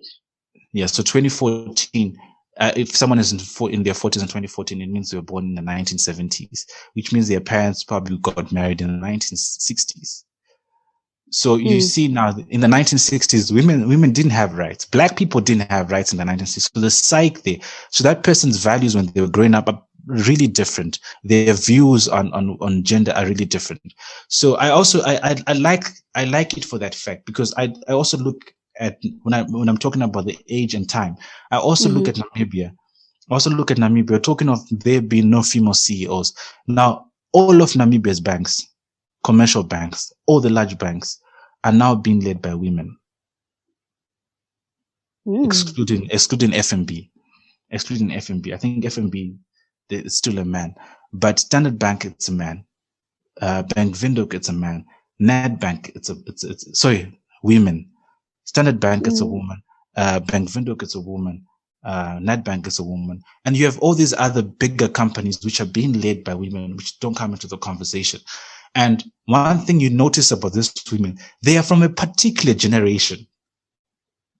Speaker 2: Yeah, so 2014. If someone is in their 40s in 2014, it means they were born in the 1970s, which means their parents probably got married in the 1960s. So you see now in the 1960s, women didn't have rights. Black people didn't have rights in the 1960s. So the psyche there, so that person's values when they were growing up are really different. Their views on gender are really different. So I like it for that fact, because I also look at when I'm talking about the age and time, I also look at Namibia. We're talking of there being no female CEOs. Now, all of Namibia's banks, commercial banks, all the large banks are now being led by women, excluding FNB. Excluding FNB, I think FNB is still a man, but Standard Bank, it's a man. Bank Windhoek, it's a man. Nedbank, it's women. Standard Bank, it's a woman. Bank Windhoek, it's a woman. Nedbank is a woman. And you have all these other bigger companies which are being led by women, which don't come into the conversation. And one thing you notice about these women, they are from a particular generation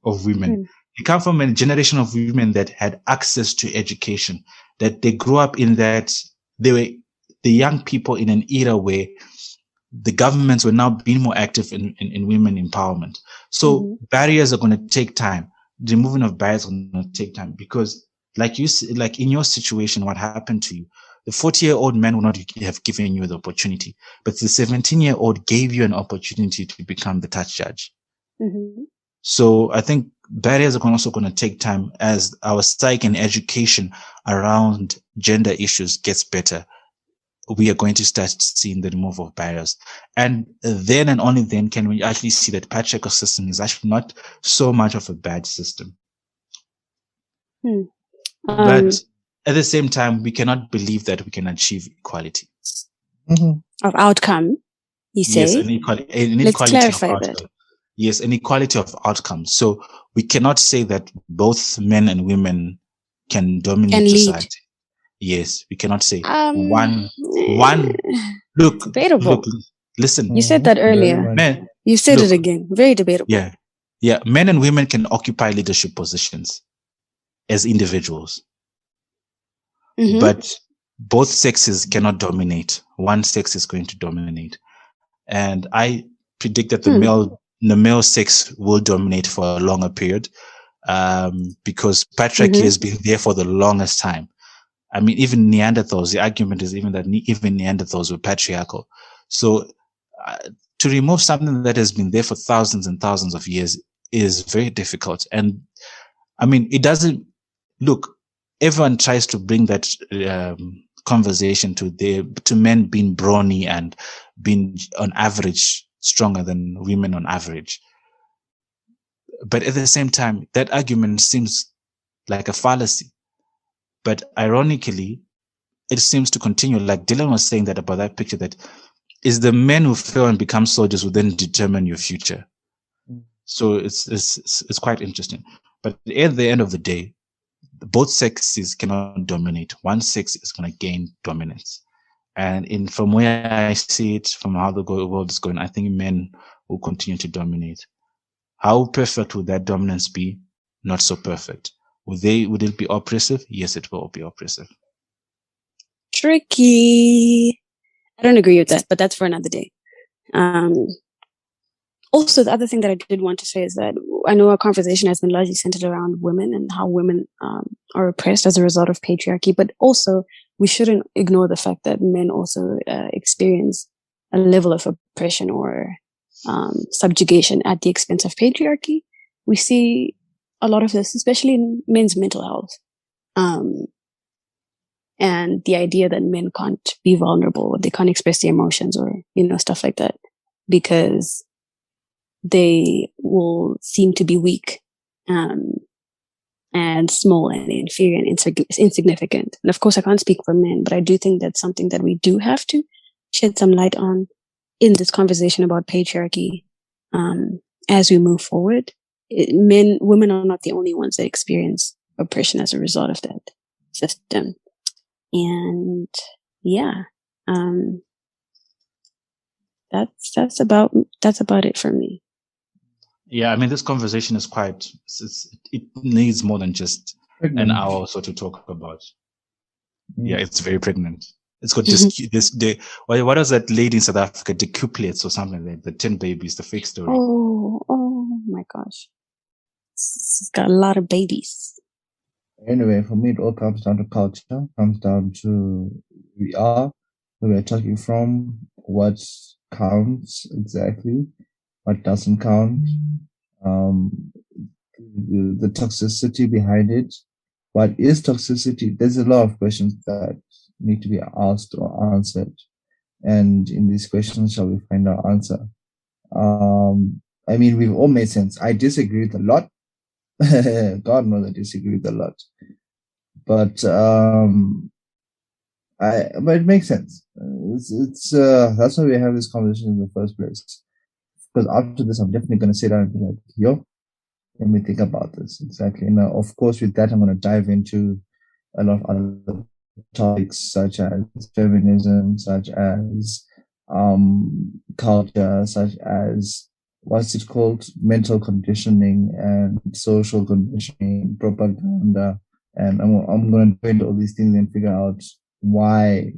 Speaker 2: of women. They come from a generation of women that had access to education, that they grew up in that they were the young people in an era where the governments were now being more active in women empowerment. So barriers are going to take time. The removing of barriers are going to take time because, like in your situation, what happened to you, the 40-year-old man would not have given you the opportunity, but the 17-year-old gave you an opportunity to become the touch judge. So I think barriers are also going to take time as our psych and education around gender issues gets better. We are going to start seeing the removal of barriers. And then and only then can we actually see that patriarchal system is actually not so much of a bad system. But at the same time, we cannot believe that we can achieve equality.
Speaker 3: Of outcome, you say?
Speaker 2: Yes, an equality Let's clarify of outcome. Yes, an equality of outcome. So we cannot say that both men and women can dominate society. Yes, we cannot say one. Look,
Speaker 3: debatable.
Speaker 2: Listen,
Speaker 3: You said that
Speaker 4: Very
Speaker 3: earlier.
Speaker 4: much.
Speaker 2: men,
Speaker 3: You said
Speaker 2: look,
Speaker 3: it again. Very debatable.
Speaker 2: yeah, men and women can occupy leadership positions as individuals,
Speaker 3: Mhm.
Speaker 2: but both sexes cannot dominate. One sex is going to dominate, and I predict that the male sex will dominate for a longer period, because patriarchy has been there for the longest time. I mean, even Neanderthals, the argument is even that even Neanderthals were patriarchal. So to remove something that has been there for thousands and thousands of years is very difficult. And I mean, it doesn't look, everyone tries to bring that conversation to men being brawny and being on average stronger than women on average. But at the same time, that argument seems like a fallacy. But ironically, it seems to continue. Like Dylan was saying that about that picture, that is the men who fail and become soldiers who then determine your future. So it's quite interesting. But at the end of the day, both sexes cannot dominate. One sex is going to gain dominance. And from where I see it, from how the world is going, I think men will continue to dominate. How perfect would that dominance be? Not so perfect. Would it be oppressive? Yes, it will be oppressive.
Speaker 3: Tricky. I don't agree with that, but that's for another day. Also, the other thing that I did want to say is that I know our conversation has been largely centered around women and how women are oppressed as a result of patriarchy, but also we shouldn't ignore the fact that men also experience a level of oppression or subjugation at the expense of patriarchy. We see a lot of this, especially in men's mental health. And the idea that men can't be vulnerable, they can't express their emotions or, stuff like that, because they will seem to be weak, and small and inferior and insignificant. And of course, I can't speak for men, but I do think that's something that we do have to shed some light on in this conversation about patriarchy, as we move forward. Women are not the only ones that experience oppression as a result of that system. And yeah, that's about it for me.
Speaker 2: Yeah, I mean, this conversation is it needs more than just an hour or so to talk about. Yeah, it's very pregnant. It's got what was that lady in South Africa, decuplates or something like that, the 10 babies, the fake story.
Speaker 3: Oh my gosh. It's got a lot of babies.
Speaker 4: Anyway, for me, it all comes down to culture, comes down to where we're talking from, what counts exactly, what doesn't count, the toxicity behind it. What is toxicity? There's a lot of questions that need to be asked or answered. And in these questions, shall we find our answer? I mean, we've all made sense. I disagree with a lot. God knows I disagree with a lot. But but it makes sense. It's that's why we have this conversation in the first place. Because after this, I'm definitely going to sit down and be like, yo, let me think about this. Exactly. And of course, with that, I'm going to dive into a lot of other topics, such as feminism, such as culture, such as what's it called, mental conditioning and social conditioning, propaganda. And I'm going to go into all these things and figure out why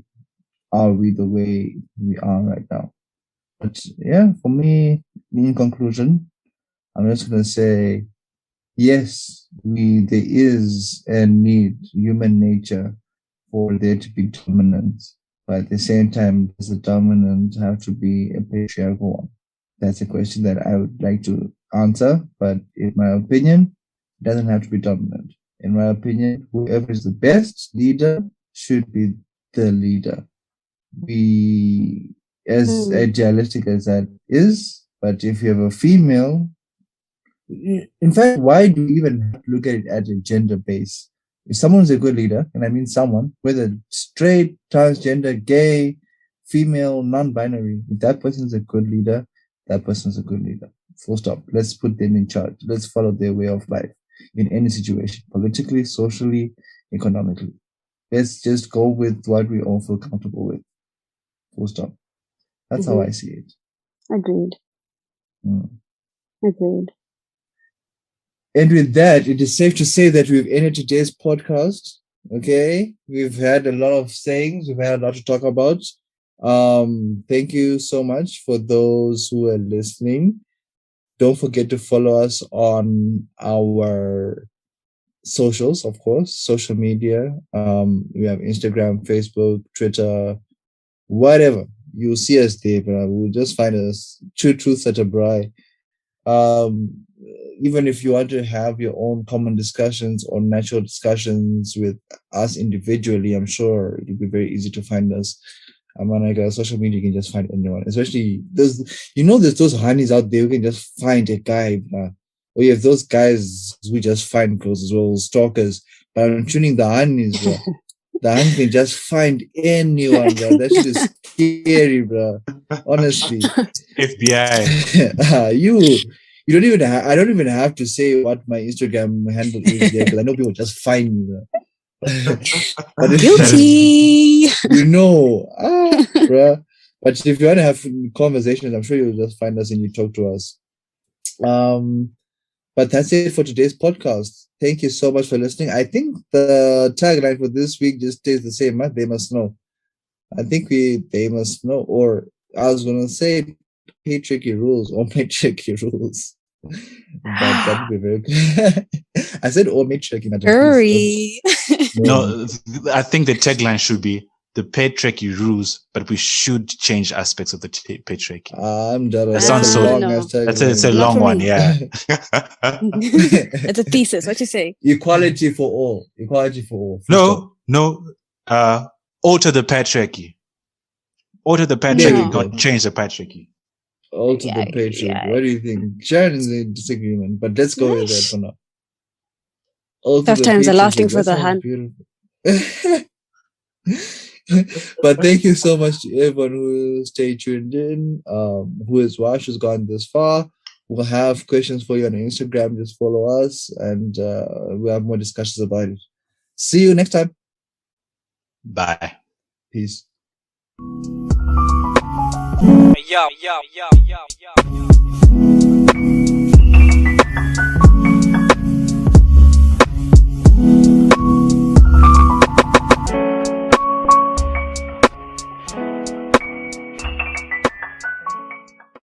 Speaker 4: are we the way we are right now. But yeah, for me, in conclusion, I'm just going to say, yes, there is a need, human nature, for there to be dominance. But at the same time, does the dominant have to be a patriarchal one? That's a question that I would like to answer. But in my opinion, it doesn't have to be dominant. In my opinion, whoever is the best leader should be the leader. Be as idealistic as that is, but if you have a female, in fact, why do you even have to look at it at a gender base? If someone's a good leader, and I mean someone, whether straight, transgender, gay, female, non-binary, if that person's a good leader, that person's a good leader. Full stop. Let's put them in charge. Let's follow their way of life in any situation, politically, socially, economically. Let's just go with what we all feel comfortable with. Full stop. That's how I see it.
Speaker 3: Agreed. Agreed.
Speaker 4: And with that, it is safe to say that we've ended today's podcast. Okay, we've had a lot of sayings. We've had a lot to talk about. Thank you so much for those who are listening. Don't forget to follow us on our socials, of course, social media. We have Instagram, Facebook, Twitter, whatever. You'll see us there, but we'll just find us. True Truth Such a Bri. Even if you want to have your own common discussions or natural discussions with us individually, I'm sure it'll be very easy to find us. On like social media, you can just find anyone. Especially there's those honeys out there who can just find a guy. Or you have those guys we just find girls as well, stalkers. But I'm tuning the honeys, bro. The honeys can just find anyone, bro. That shit is scary, bro. Honestly.
Speaker 2: FBI.
Speaker 4: You don't even I don't even have to say what my Instagram handle is there because I know people just find me, bro. But
Speaker 3: Guilty.
Speaker 4: Bruh. But if you want to have conversations, I'm sure you'll just find us and you talk to us. But that's it for today's podcast. Thank you so much for listening. I think the tagline for this week just stays the same, huh? They must know. I think they must know. Or I was gonna say patriarchy rules or matriarchy rules. But that would be very good. I said all matriarchy.
Speaker 3: Hurry.
Speaker 2: No, I think the tagline should be the patriarchy rules, but we should change aspects of the patriarchy.
Speaker 4: I'm done.
Speaker 2: It sounds so long. It's a long one, yeah.
Speaker 3: It's a thesis. What you say?
Speaker 4: Equality for all. Equality for all.
Speaker 2: No. Alter the patriarchy. Alter the patriarchy, not change the patriarchy.
Speaker 4: Alter the patriarchy. Yeah. What do you think? Sharon is in disagreement, but let's go with that for now.
Speaker 3: Tough times are lasting for the hand.
Speaker 4: But thank you so much to everyone who stayed tuned in, who has watched, who's gone this far. We'll have questions for you on Instagram. Just follow us and we'll have more discussions about it. See you next time.
Speaker 2: Bye.
Speaker 4: Peace.
Speaker 5: Yo.